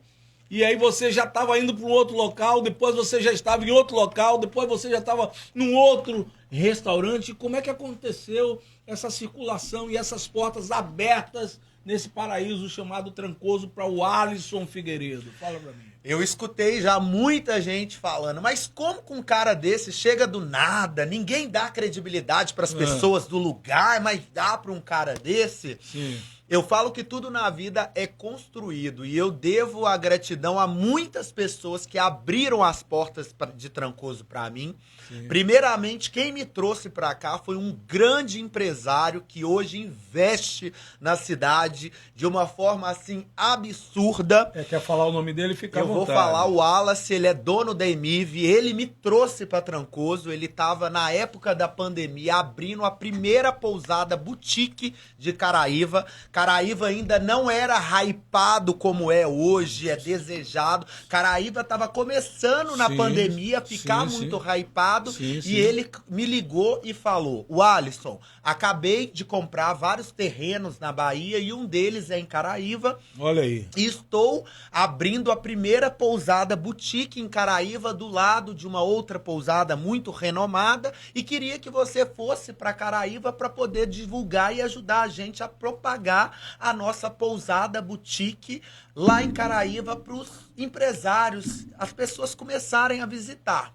E aí você já estava indo para um outro local, depois você já estava em outro local, depois você já estava num outro restaurante. Como é que aconteceu essa circulação e essas portas abertas nesse paraíso chamado Trancoso para o Alisson Figueiredo? Fala para mim. Eu escutei já muita gente falando, mas como que um cara desse chega do nada, ninguém dá credibilidade para as pessoas do lugar, mas dá para um cara desse? Sim. Eu falo que tudo na vida é construído e eu devo a gratidão a muitas pessoas que abriram as portas de Trancoso para mim. Sim. Primeiramente, quem me trouxe para cá foi um grande empresário que hoje investe na cidade de uma forma assim absurda. Quer falar o nome dele? Fica à vontade. Eu vou falar o Wallace, ele é dono da Emiv, ele me trouxe para Trancoso, ele estava na época da pandemia abrindo a primeira pousada boutique de Caraíva. Caraíva ainda não era hypado como é hoje, é desejado. Caraíva estava começando na pandemia a ficar muito hypado. E ele me ligou e falou: o Alisson, acabei de comprar vários terrenos na Bahia e um deles é em Caraíva. Olha aí. E estou abrindo a primeira pousada boutique em Caraíva do lado de uma outra pousada muito renomada e queria que você fosse para Caraíva para poder divulgar e ajudar a gente a propagar a nossa pousada boutique lá em Caraíva para os empresários, as pessoas começarem a visitar.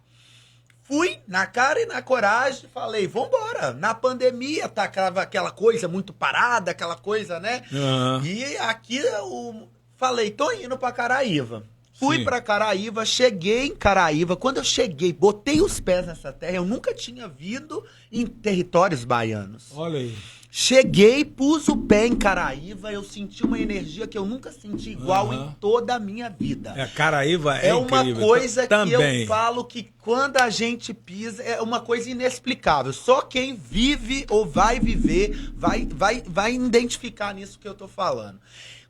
Fui na cara e na coragem, falei, vambora. Na pandemia, tava aquela coisa muito parada, aquela coisa, né? Aham. E aqui eu falei, tô indo pra Caraíva. Fui Sim. pra Caraíva, cheguei em Caraíva. Quando eu cheguei, botei os pés nessa terra, eu nunca tinha vindo em territórios baianos. Olha aí. Cheguei, pus o pé em Caraíva, eu senti uma energia que eu nunca senti igual em toda a minha vida. A Caraíva É uma incrível. coisa que Também. eu falo que quando a gente pisa, é uma coisa inexplicável. Só quem vive ou vai viver vai identificar nisso que eu tô falando.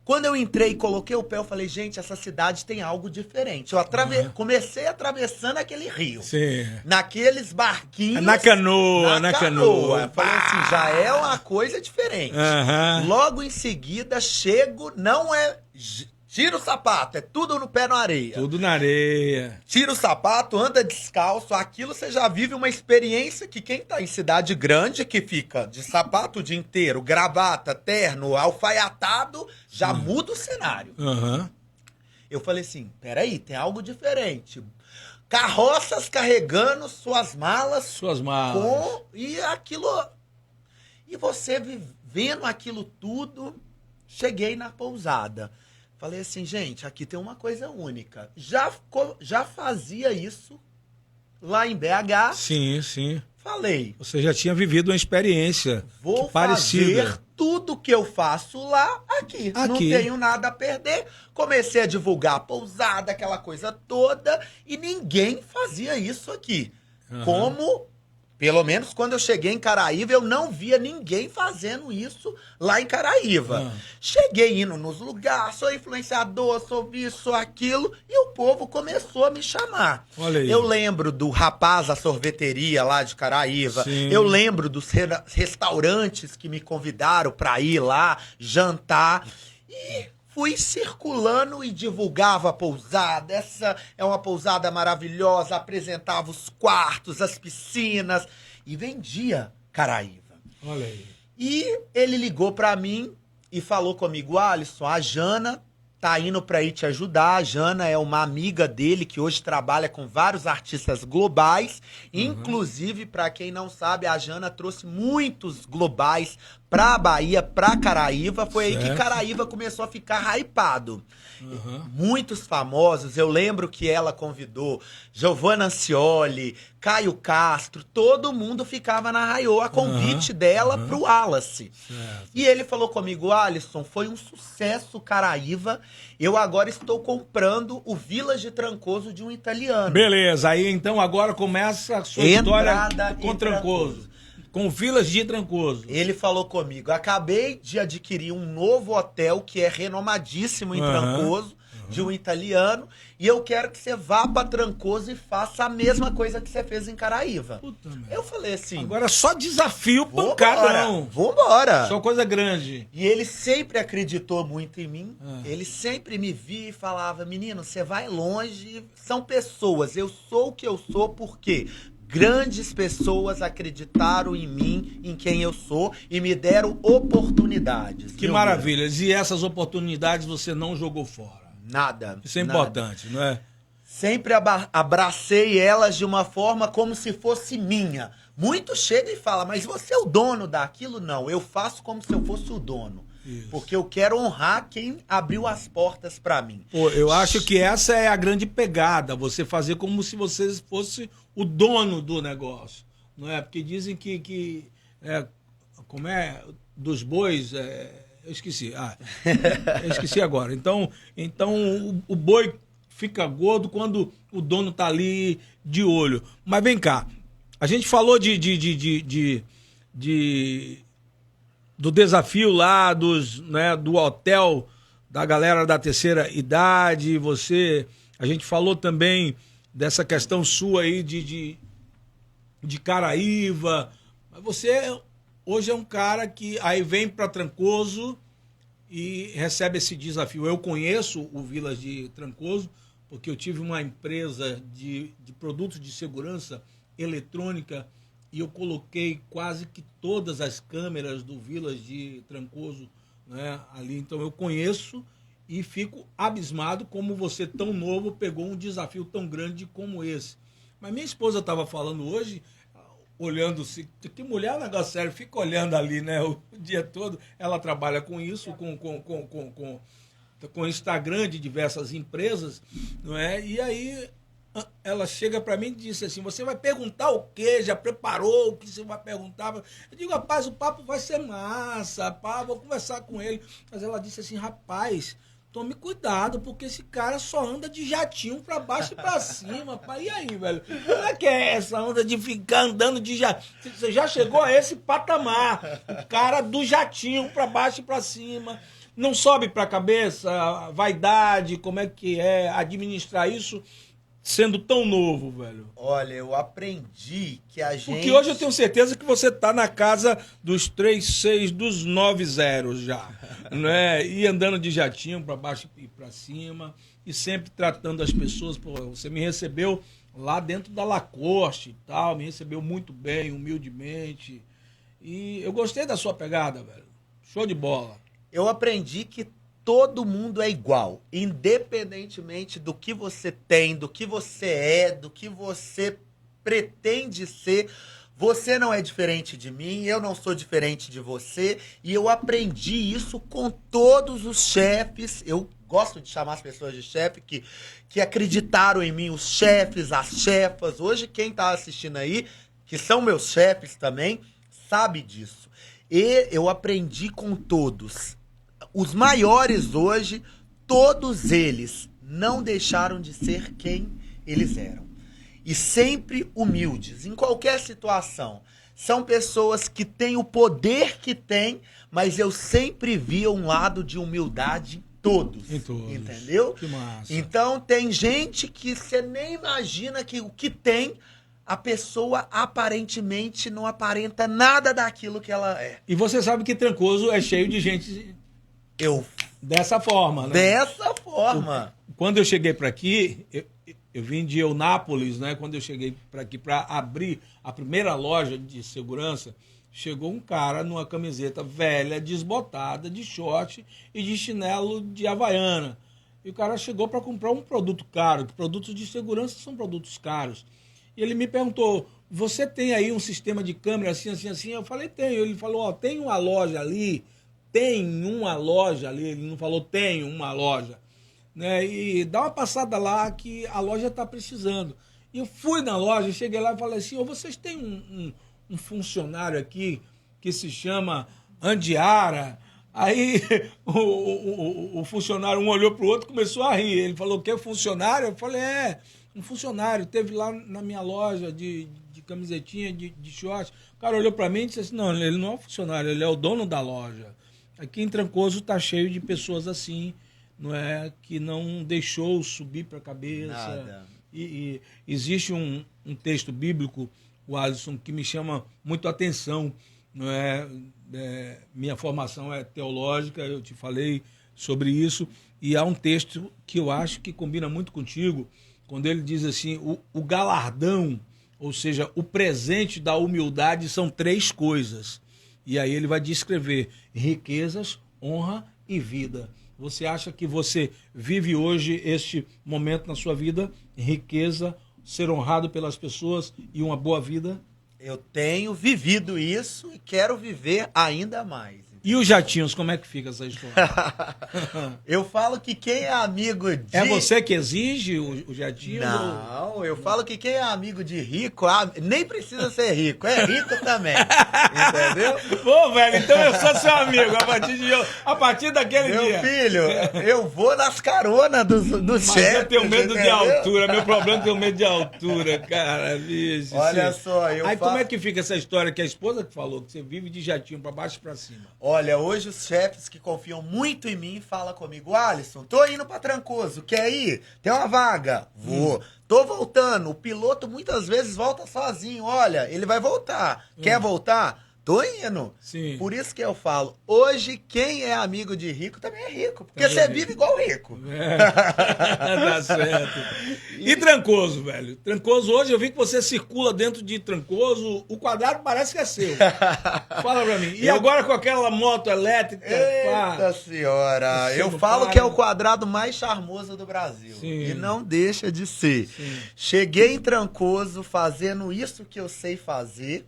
Quando eu entrei e coloquei o pé, eu falei, gente, essa cidade tem algo diferente. Eu comecei atravessando aquele rio. Sim. Naqueles barquinhos. Na canoa. Eu falei assim, já é uma coisa diferente. Aham. Logo em seguida, chego, não é... Tira o sapato, é tudo no pé na areia. Tudo na areia. Tira o sapato, anda descalço, aquilo você já vive uma experiência que quem tá em cidade grande, que fica de sapato o dia inteiro, gravata, terno, alfaiatado, já muda o cenário. Aham. Eu falei assim, peraí, tem algo diferente. Carroças carregando suas malas Suas malas. e aquilo... E você vivendo aquilo tudo, cheguei na pousada. Falei assim, gente, aqui tem uma coisa única. Já fazia isso lá em BH. Sim, sim. Falei, Você já tinha vivido uma experiência vou parecida. fazer tudo que eu faço lá aqui. Não Aqui. tenho nada a perder. Comecei a divulgar a pousada, aquela coisa toda, e ninguém fazia isso aqui. Aham. Como... Pelo menos quando eu cheguei em Caraíva, eu não via ninguém fazendo isso lá em Caraíva. Cheguei indo nos lugares, sou influenciador, sou isso, sou aquilo, e o povo começou a me chamar. Olha aí. Eu lembro do rapaz da sorveteria lá de Caraíva, Sim. eu lembro dos restaurantes que me convidaram para ir lá jantar, e... fui circulando e divulgava a pousada. Essa é uma pousada maravilhosa. Apresentava os quartos, as piscinas e vendia Caraíva. Olha aí. E ele ligou pra mim e falou comigo, Alisson, a Jana tá indo pra ir te ajudar. A Jana é uma amiga dele que hoje trabalha com vários artistas globais. Inclusive, pra quem não sabe, a Jana trouxe muitos globais pra Bahia, pra Caraíva. Foi aí que Certo. Caraíva começou a ficar hypado. Aham. Muitos famosos, eu lembro que ela convidou Giovanna Ancioli, Caio Castro, todo mundo ficava na Raiô, a convite dela pro Wallace. Certo. E ele falou comigo, Alisson, foi um sucesso Caraíva, eu agora estou comprando o Village Trancoso de um italiano. Beleza, aí então agora começa a sua Entrada história com em Trancoso. Com Vilas de Trancoso. Ele falou comigo, acabei de adquirir um novo hotel que é renomadíssimo em Trancoso, de um italiano, e eu quero que você vá pra Trancoso e faça a mesma coisa que você fez em Caraíva. Puta merda. Eu falei assim, Agora só desafio pancadão. vambora. Só coisa grande. E ele sempre acreditou muito em mim. Ah. Ele sempre me via e falava, menino, você vai longe, são pessoas, eu sou o que eu sou, por quê? Grandes pessoas acreditaram em mim, em quem eu sou, e me deram oportunidades. Que Meu maravilha. E essas oportunidades você não jogou fora. Nada. Isso é nada. importante, não é? Sempre abracei elas de uma forma como se fosse minha. Muitos chegam e falam, mas você é o dono daquilo? Não, eu faço como se eu fosse o dono. Isso. Porque eu quero honrar quem abriu as portas pra mim. Pô, eu acho que essa é a grande pegada, você fazer como se você fosse o dono do negócio, não é? Porque dizem que como é, dos bois, eu esqueci, eu esqueci agora. Então o boi fica gordo quando o dono tá ali de olho. Mas vem cá, a gente falou do desafio lá do hotel da galera da terceira idade, a gente falou também dessa questão sua aí de Caraíva, mas você hoje é um cara que aí vem para Trancoso e recebe esse desafio. Eu conheço o Vilas de Trancoso, porque eu tive uma empresa de produtos de segurança eletrônica e eu coloquei quase que todas as câmeras do Vilas de Trancoso, né, ali. Então eu conheço e fico abismado como você, tão novo, pegou um desafio tão grande como esse. Mas minha esposa estava falando hoje, olhando, que mulher é um negócio sério, fica olhando ali, né, o dia todo. Ela trabalha com isso, com Instagram de diversas empresas, não é? E aí ela chega para mim e disse assim, você vai perguntar o quê? Já preparou o que você vai perguntar? Eu digo, rapaz, o papo vai ser massa, pá, vou conversar com ele. Mas ela disse assim, rapaz, tome cuidado, porque esse cara só anda de jatinho pra baixo e pra cima, pá. E aí, velho? Como é que é essa onda de ficar andando de jatinho? Você já chegou a esse patamar, o cara do jatinho pra baixo e pra cima. Não sobe pra cabeça, vaidade, como é que é administrar isso sendo tão novo, velho? Olha, eu aprendi que a gente... Porque hoje eu tenho certeza que você tá na casa dos 3, 6, dos 9 zeros já, né? E andando de jatinho para baixo e para cima, e sempre tratando as pessoas. Pô, você me recebeu lá dentro da Lacoste e tal, me recebeu muito bem, humildemente. E eu gostei da sua pegada, velho. Show de bola. Eu aprendi que todo mundo é igual, independentemente do que você tem, do que você é, do que você pretende ser. Você não é diferente de mim, eu não sou diferente de você, e eu aprendi isso com todos os chefes. Eu gosto de chamar as pessoas de chefe que acreditaram em mim, os chefes, as chefas. Hoje quem tá assistindo aí, que são meus chefes também, sabe disso. E eu aprendi com todos. Os maiores hoje, todos eles não deixaram de ser quem eles eram. E sempre humildes, em qualquer situação. São pessoas que têm o poder que têm, mas eu sempre vi um lado de humildade em todos. Entendeu? Que massa. Então tem gente que você nem imagina que o que tem, a pessoa aparentemente não aparenta nada daquilo que ela é. E você sabe que Trancoso é cheio de gente dessa forma, né? Dessa forma. Quando eu cheguei para aqui, eu vim de Eunápolis, né? Quando eu cheguei para aqui para abrir a primeira loja de segurança, chegou um cara numa camiseta velha, desbotada, de short e de chinelo de havaiana. E o cara chegou para comprar um produto caro, que produtos de segurança são produtos caros. E ele me perguntou, você tem aí um sistema de câmera assim, assim, assim? Eu falei, tenho. Ele falou, ó, tem uma loja ali, ele não falou tem uma loja, né? E dá uma passada lá que a loja está precisando. E eu fui na loja, cheguei lá e falei assim, vocês têm um funcionário aqui que se chama Andiara? Aí o funcionário, um olhou pro outro e começou a rir. Ele falou, que é funcionário? Eu falei, um funcionário, teve lá na minha loja de camisetinha, de short. O cara olhou para mim e disse assim, não, ele não é um funcionário, ele é o dono da loja. Aqui em Trancoso tá cheio de pessoas assim, não é, que não deixou subir para a cabeça. Nada. E existe um texto bíblico, o Alisson, que me chama muito a atenção, não é? Minha formação é teológica, eu te falei sobre isso, e há um texto que eu acho que combina muito contigo, quando ele diz assim, o galardão, ou seja, o presente da humildade são 3 coisas. E aí ele vai descrever riquezas, honra e vida. Você acha que você vive hoje este momento na sua vida, riqueza, ser honrado pelas pessoas e uma boa vida? Eu tenho vivido isso e quero viver ainda mais. E os jatinhos, como é que fica essa história? Eu falo que quem é amigo de... É você que exige o jatinho? Não, eu falo que quem é amigo de rico, nem precisa ser rico, é rico também. Entendeu? Pô, velho, então eu sou seu amigo a partir daquele Meu dia. filho, eu vou nas caronas dos chefes. Mas eu tenho medo de entendeu? altura, meu problema é ter medo de altura, cara, bicho. Olha sim. só, Aí como é que fica essa história que a esposa que falou, que você vive de jatinho pra baixo e pra cima? Olha, hoje os chefes que confiam muito em mim falam comigo, Alisson, tô indo pra Trancoso, quer ir? Tem uma vaga? Vou. Tô voltando. O piloto muitas vezes volta sozinho, olha, ele vai voltar. Quer voltar? Tô indo. Sim. Por isso que eu falo, hoje quem é amigo de rico também é rico, porque você vive igual rico. Tá certo. E Trancoso, velho? Trancoso, hoje eu vi que você circula dentro de Trancoso, o quadrado parece que é seu. Fala pra mim. E agora com aquela moto elétrica? Eita senhora! Eu falo que é o quadrado mais charmoso do Brasil. Sim. E não deixa de ser. Sim. Cheguei em Trancoso fazendo isso que eu sei fazer.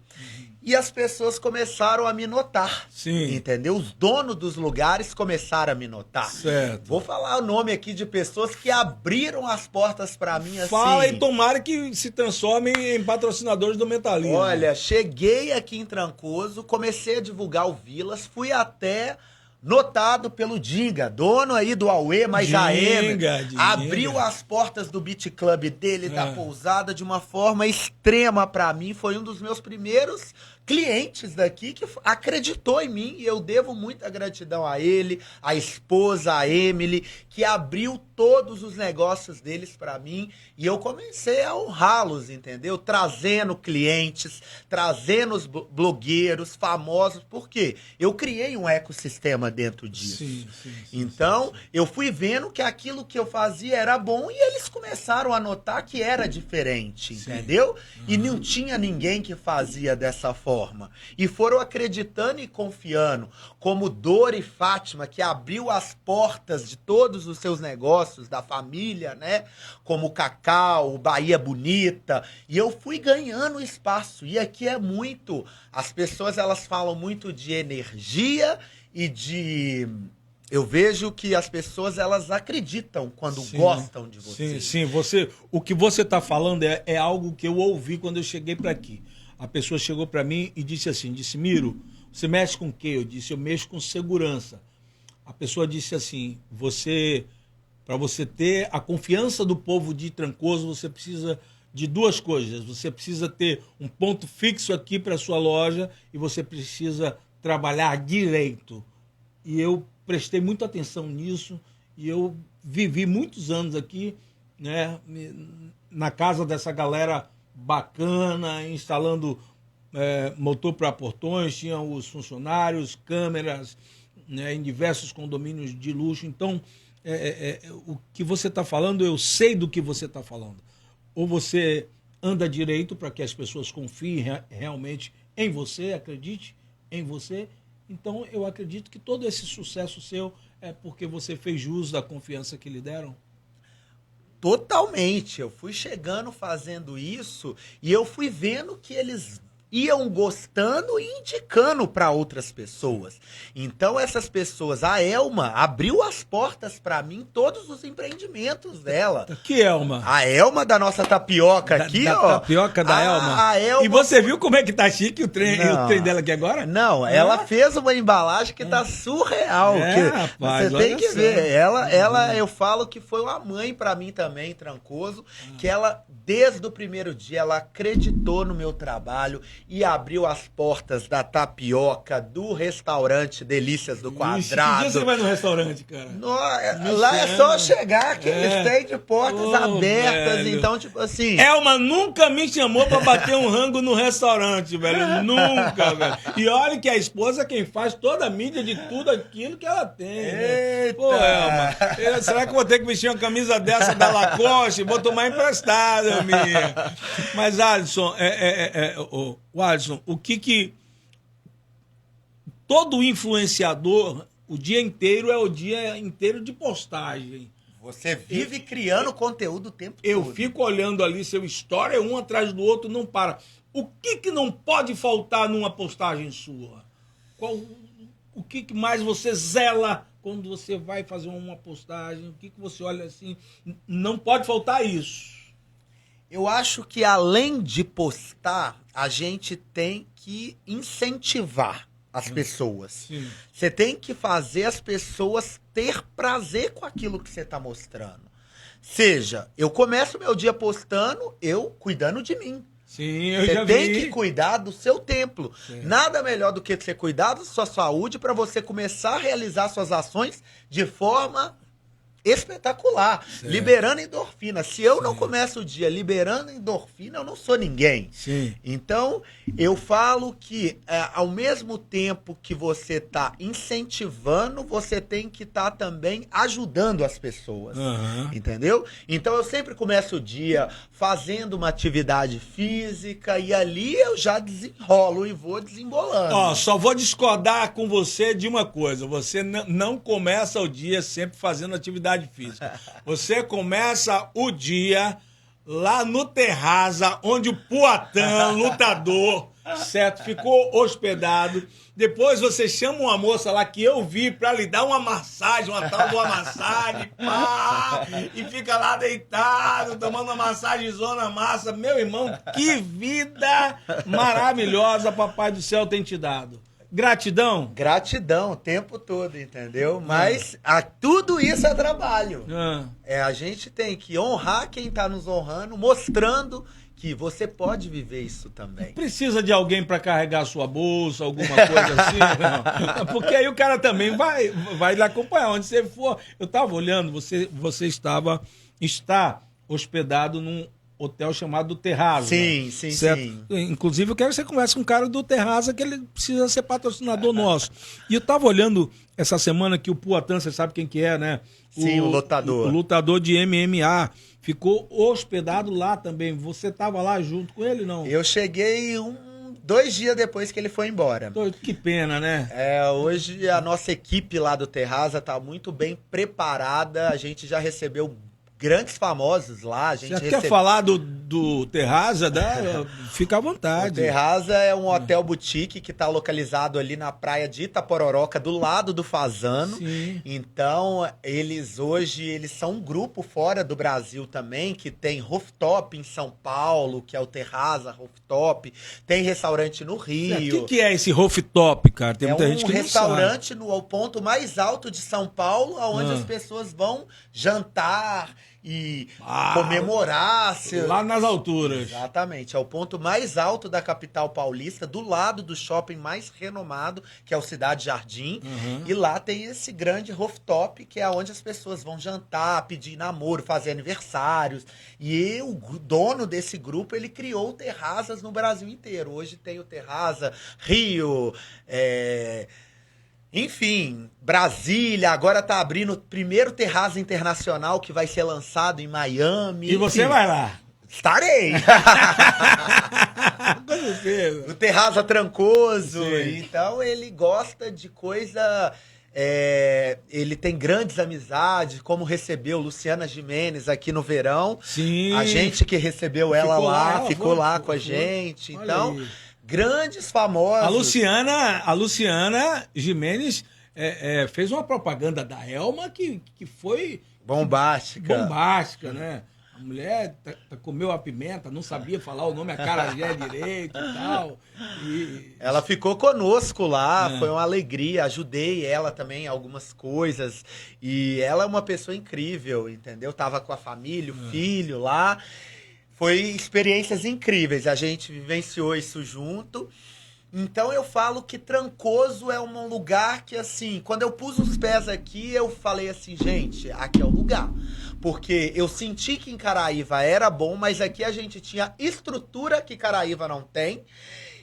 E as pessoas começaram a me notar. Sim. Entendeu? Os donos dos lugares começaram a me notar. Certo. Vou falar o nome aqui de pessoas que abriram as portas pra mim assim. Fala e tomara que se transformem em patrocinadores do Mentalismo. Olha, cheguei aqui em Trancoso, comecei a divulgar o Vilas, fui até notado pelo Dinga, dono aí do Aue, mais Dinga, AM. Dinga. Abriu as portas do Beat Club dele, da pousada, de uma forma extrema pra mim. Foi um dos meus primeiros clientes daqui que acreditou em mim e eu devo muita gratidão a ele, a esposa, a Emily, que abriu todos os negócios deles pra mim e eu comecei a honrá-los, entendeu? Trazendo clientes, trazendo os blogueiros famosos, porque eu criei um ecossistema dentro disso. Sim, Então, eu fui vendo que aquilo que eu fazia era bom e eles começaram a notar que era diferente, entendeu? E não tinha ninguém que fazia dessa forma. E foram acreditando e confiando, como Dora e Fátima, que abriu as portas de todos os seus negócios, da família, né? Como o Cacau, Bahia Bonita. E eu fui ganhando espaço. E aqui é muito... As pessoas, elas falam muito de energia e de... Eu vejo que as pessoas, elas acreditam quando gostam de você. Sim. O que você está falando é algo que eu ouvi quando eu cheguei para aqui. A pessoa chegou para mim e disse assim, Miro, você mexe com o quê? Eu disse, eu mexo com segurança. A pessoa disse assim, para você ter a confiança do povo de Trancoso, você precisa de duas coisas. Você precisa ter um ponto fixo aqui para sua loja e você precisa trabalhar direito. E eu prestei muita atenção nisso e eu vivi muitos anos aqui, né, na casa dessa galera bacana, instalando motor para portões, tinha os funcionários, câmeras, né, em diversos condomínios de luxo. Então, o que você está falando, eu sei do que você está falando. Ou você anda direito para que as pessoas confiem realmente em você, acredite em você. Então, eu acredito que todo esse sucesso seu é porque você fez jus da confiança que lhe deram. Totalmente. Eu fui chegando fazendo isso e eu fui vendo que eles iam gostando e indicando para outras pessoas. Então essas pessoas, a Elma abriu as portas para mim, todos os empreendimentos dela. Que Elma? A Elma da nossa tapioca aqui, ó. Tapioca da Elma. A Elma. E você viu como é que tá chique o trem dela aqui agora? Não, ela fez uma embalagem que tá surreal. Rapaz, você tem que ver. Ela, eu falo que foi uma mãe para mim também, Trancoso, que ela, desde o primeiro dia, ela acreditou no meu trabalho e abriu as portas da tapioca, do restaurante Delícias do Quadrado. Que dia você vai no restaurante, cara? Lá é só chegar, que eles têm de portas abertas, velho. Então, tipo assim... Elma nunca me chamou pra bater um rango no restaurante, velho. Nunca, velho. E olha que a esposa é quem faz toda a mídia de tudo aquilo que ela tem. Eita! Né? Pô, Elma, será que eu vou ter que vestir uma camisa dessa da Lacoste? Vou tomar emprestada, minha. Mas, Alisson, Alisson, o que todo influenciador, o dia inteiro é o dia inteiro de postagem. Você vive criando conteúdo o tempo todo. Eu fico olhando ali seu story, um atrás do outro, não para. O que não pode faltar numa postagem sua? O que mais você zela quando você vai fazer uma postagem? O que você olha assim? Não pode faltar isso. Eu acho que além de postar, a gente tem que incentivar as pessoas. Sim. Você tem que fazer as pessoas ter prazer com aquilo que você está mostrando. Seja, eu começo meu dia postando, eu cuidando de mim. Sim, eu você já tem vi. que cuidar do seu templo. Sim. Nada melhor do que você cuidar da sua saúde para você começar a realizar suas ações de forma espetacular, certo. liberando endorfina. Se eu Sim. não começo o dia liberando endorfina, eu não sou ninguém. Sim. Então, eu falo que ao mesmo tempo que você está incentivando, você tem que estar também ajudando as pessoas. Aham. Entendeu? Então, eu sempre começo o dia fazendo uma atividade física e ali eu já desenrolo e vou desembolando. Ó, só vou discordar com você de uma coisa. Você não começa o dia sempre fazendo atividade física. Você começa o dia lá no Terraza, onde o Poatan, lutador, certo, ficou hospedado. Depois você chama uma moça lá que eu vi pra lhe dar uma massagem, uma tal de uma massagem, pá, e fica lá deitado, tomando uma massagenzona massa. Meu irmão, que vida maravilhosa Papai do Céu tem te dado. Gratidão. Gratidão o tempo todo, entendeu? Mas tudo isso é trabalho. Ah. A gente tem que honrar quem tá nos honrando, mostrando que você pode viver isso também. Precisa de alguém para carregar a sua bolsa, alguma coisa assim? Não. Porque aí o cara também vai lhe acompanhar. Onde você for. Eu estava olhando, você está hospedado num hotel chamado Terraza. Sim. Inclusive, eu quero que você converse com o cara do Terraza, que ele precisa ser patrocinador nosso. E eu estava olhando essa semana que o Poatan, você sabe quem que é, né? Sim, o lutador. O lutador de MMA. Ficou hospedado lá também. Você estava lá junto com ele, não? Eu cheguei 2 dias depois que ele foi embora. Que pena, né? Hoje a nossa equipe lá do Terraza está muito bem preparada. A gente já recebeu grandes famosos lá. A gente Você quer falar do Terraza? Fica à vontade. O Terraza é um hotel boutique que está localizado ali na praia de Itapororoca, do lado do Fazano. Sim. Então, eles são um grupo fora do Brasil também, que tem rooftop em São Paulo, que é o Terraza Rooftop. Tem restaurante no Rio. O que é esse rooftop, cara? Tem muita gente que não sabe. É um restaurante no ponto mais alto de São Paulo, onde as pessoas vão jantar e comemorar. Lá nas alturas. Exatamente. É o ponto mais alto da capital paulista, do lado do shopping mais renomado, que é o Cidade Jardim. Uhum. E lá tem esse grande rooftop, que é onde as pessoas vão jantar, pedir namoro, fazer aniversários. E o dono desse grupo, ele criou o Terrazas no Brasil inteiro. Hoje tem o Terraza Rio, enfim, Brasília, agora tá abrindo o primeiro Terraza Internacional que vai ser lançado em Miami. E você vai lá? Estarei! Com certeza. O Terraza Trancoso. Sim. Então ele gosta de coisa... ele tem grandes amizades, como recebeu Luciana Gimenez aqui no verão. Sim. A gente que recebeu ela lá, ficou lá com a gente. Olha Então... aí. Grandes famosos. A Luciana Gimenez fez uma propaganda da Elma que foi bombástica, né? A mulher comeu a pimenta, não sabia falar o nome acarajé direito e tal. Ela ficou conosco lá, foi uma alegria. Ajudei ela também em algumas coisas. E ela é uma pessoa incrível, entendeu? Tava com a família, o filho lá. Foi experiências incríveis, a gente vivenciou isso junto. Então eu falo que Trancoso é um lugar que, assim, quando eu pus os pés aqui, eu falei assim, gente, aqui é o lugar. Porque eu senti que em Caraíva era bom, mas aqui a gente tinha estrutura que Caraíva não tem.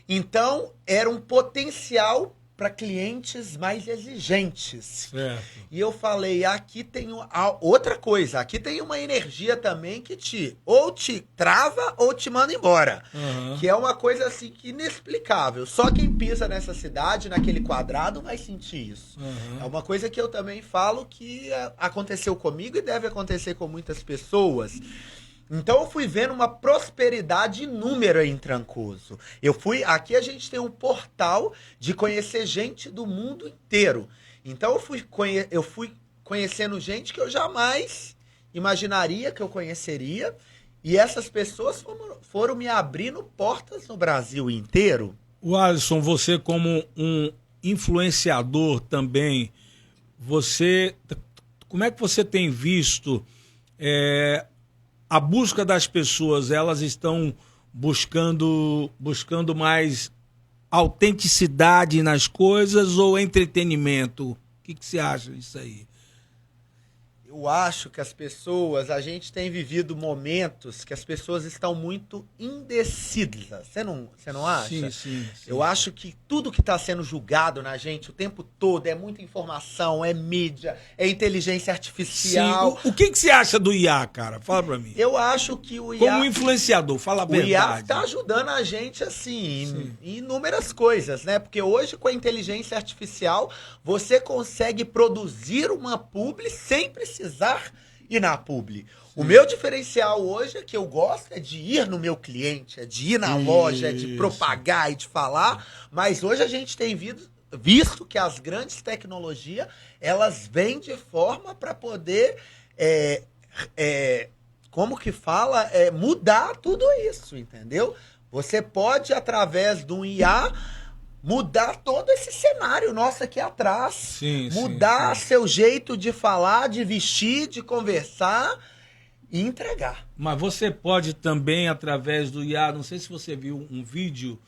Então era um potencial para clientes mais exigentes. Certo. E eu falei, aqui tem outra coisa, aqui tem uma energia também que ou te trava ou te manda embora. Uhum. Que é uma coisa assim que inexplicável. Só quem pisa nessa cidade, naquele quadrado, vai sentir isso. Uhum. É uma coisa que eu também falo que aconteceu comigo e deve acontecer com muitas pessoas. Então eu fui vendo uma prosperidade inúmera em Trancoso. Aqui a gente tem um portal de conhecer gente do mundo inteiro. Então eu fui conhecendo gente que eu jamais imaginaria que eu conheceria. E essas pessoas foram me abrindo portas no Brasil inteiro. O Alisson, você como um influenciador também, como é que você tem visto a busca das pessoas? Elas estão buscando mais autenticidade nas coisas ou entretenimento? O que você acha disso aí? Eu acho que a gente tem vivido momentos que as pessoas estão muito indecisas. Você não acha? Sim. Eu acho que tudo que está sendo julgado na gente o tempo todo é muita informação, é mídia, é inteligência artificial. Sim. O que você acha do IA, cara? Fala pra mim. Eu acho que o IA... Como influenciador, fala a O IA verdade. está ajudando a gente, assim, em inúmeras coisas, né? Porque hoje, com a inteligência artificial, você consegue produzir uma publi sem precisar ir na publi. O meu diferencial hoje é que eu gosto é de ir no meu cliente, é de ir na loja, é de propagar e de falar, mas hoje a gente tem visto que as grandes tecnologias, elas vêm de forma para poder... como que fala? Mudar tudo isso, entendeu? Você pode, através de um IA, mudar todo esse cenário nosso aqui atrás. Mudar seu jeito de falar, de vestir, de conversar e entregar. Mas você pode também, através do IA, não sei se você viu um vídeo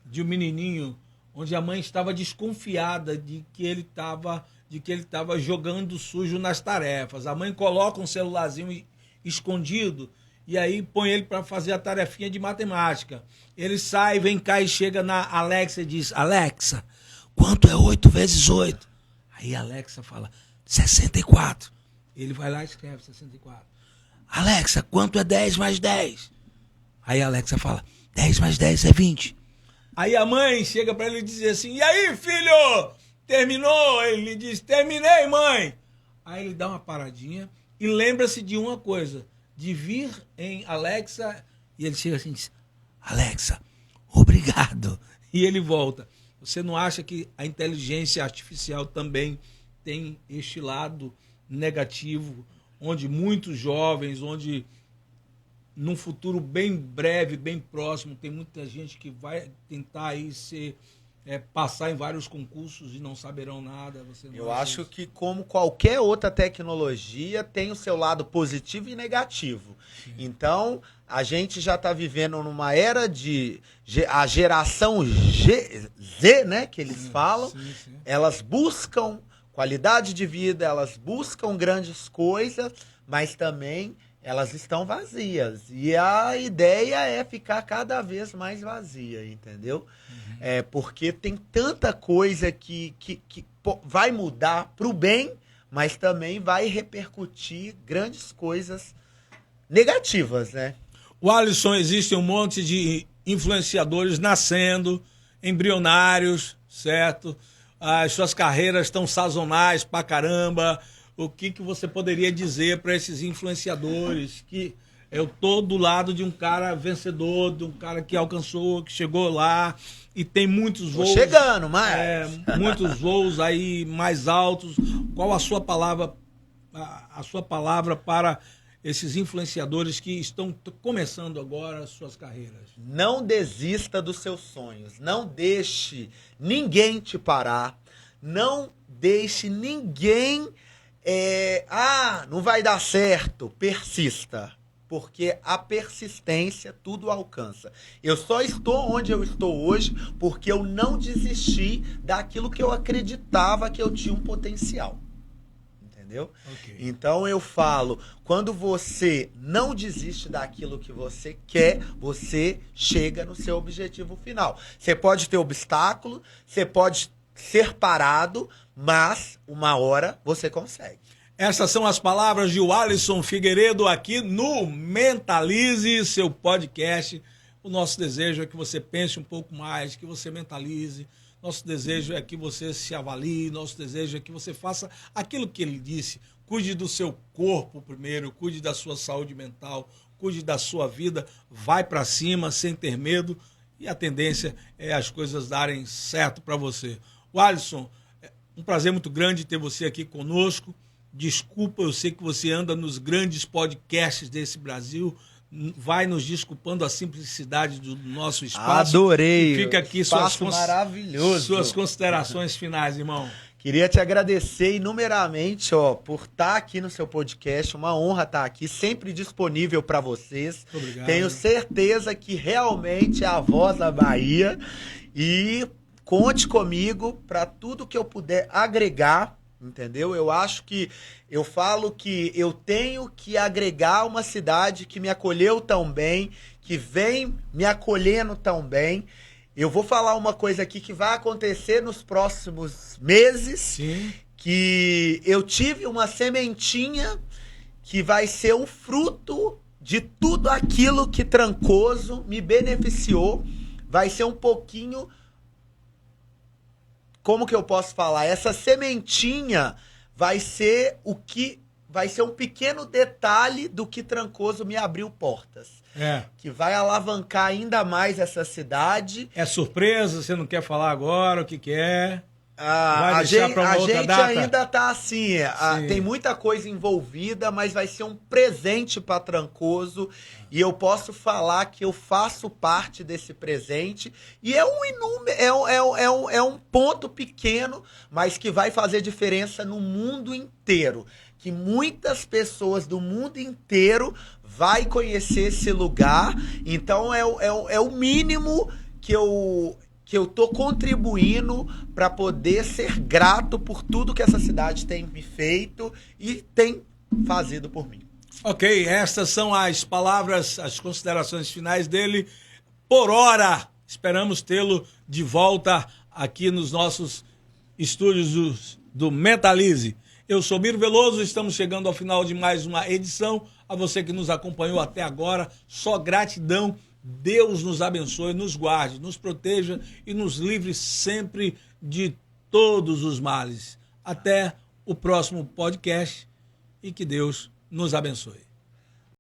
de um menininho onde a mãe estava desconfiada de que ele estava jogando sujo nas tarefas. A mãe coloca um celularzinho escondido e aí põe ele para fazer a tarefinha de matemática. Ele sai, vem cá e chega na Alexa e diz: Alexa, quanto é 8 vezes 8? Aí a Alexa fala: 64. Ele vai lá e escreve 64. Alexa, quanto é 10 mais 10? Aí a Alexa fala: 10 mais 10 é 20. Aí a mãe chega para ele e diz assim: e aí, filho? Terminou? Ele diz: terminei, mãe. Aí ele dá uma paradinha e lembra-se de uma coisa, de vir em Alexa, e ele chega assim e diz: Alexa, obrigado. E ele volta. Você não acha que a inteligência artificial também tem este lado negativo, onde muitos jovens, onde num futuro bem breve, bem próximo, tem muita gente que vai tentar aí passar em vários concursos e não saberão nada? Eu acho que, como qualquer outra tecnologia, tem o seu lado positivo e negativo. Sim. Então, a gente já está vivendo numa era de... A geração Z, né, que eles falam, sim. Elas buscam qualidade de vida, elas buscam grandes coisas, mas também elas estão vazias. E a ideia é ficar cada vez mais vazia, entendeu? Porque tem tanta coisa que vai mudar para o bem, mas também vai repercutir grandes coisas negativas, né? O Alisson, existe um monte de influenciadores nascendo, embrionários, certo? As suas carreiras estão sazonais pra caramba. O que você poderia dizer para esses influenciadores? Que eu tô do lado de um cara vencedor, de um cara que alcançou, que chegou lá e tem muitos voos. Tô chegando, mas muitos voos aí mais altos. Qual a sua palavra para esses influenciadores que estão começando agora as suas carreiras? Não desista dos seus sonhos. Não deixe ninguém te parar. Não deixe ninguém... não vai dar certo. Persista. Porque a persistência tudo alcança. Eu só estou onde eu estou hoje porque eu não desisti daquilo que eu acreditava que eu tinha um potencial. Entendeu? Okay. Então eu falo, quando você não desiste daquilo que você quer, você chega no seu objetivo final. Você pode ter obstáculo, você pode ser parado, mas uma hora você consegue. Essas são as palavras de Alisson Figueiredo aqui no Mentalize, seu podcast. O nosso desejo é que você pense um pouco mais, que você mentalize. Nosso desejo é que você se avalie, nosso desejo é que você faça aquilo que ele disse. Cuide do seu corpo primeiro, cuide da sua saúde mental, cuide da sua vida, vai para cima sem ter medo e a tendência é as coisas darem certo para você. O Alisson, é um prazer muito grande ter você aqui conosco. Desculpa, eu sei que você anda nos grandes podcasts desse Brasil, vai nos desculpando a simplicidade do nosso espaço. Adorei. E fica aqui maravilhoso. Suas considerações finais, irmão. Queria te agradecer inumeramente, por estar aqui no seu podcast. Uma honra estar aqui, sempre disponível para vocês. Muito obrigado. Tenho certeza que realmente é a voz da Bahia. E conte comigo para tudo que eu puder agregar. entendeu? Eu falo que eu tenho que agregar uma cidade que me acolheu tão bem, que vem me acolhendo tão bem. Eu vou falar uma coisa aqui que vai acontecer nos próximos meses, Sim. que eu tive uma sementinha que vai ser o fruto de tudo aquilo que Trancoso me beneficiou. Vai ser um pouquinho... Como que eu posso falar? Essa sementinha vai ser um pequeno detalhe do que Trancoso me abriu portas. Que vai alavancar ainda mais essa cidade. É surpresa? Você não quer falar agora o que é? A gente ainda tá assim, tem muita coisa envolvida, mas vai ser um presente para Trancoso e eu posso falar que eu faço parte desse presente e é um ponto pequeno, mas que vai fazer diferença no mundo inteiro, que muitas pessoas do mundo inteiro vai conhecer esse lugar, então é o mínimo que eu tô contribuindo para poder ser grato por tudo que essa cidade tem me feito e tem fazido por mim. Ok, essas são as palavras, as considerações finais dele. Por hora, esperamos tê-lo de volta aqui nos nossos estúdios do Mentalize. Eu sou Miro Veloso, estamos chegando ao final de mais uma edição. A você que nos acompanhou até agora, só gratidão. Deus nos abençoe, nos guarde, nos proteja e nos livre sempre de todos os males. Até o próximo podcast e que Deus nos abençoe.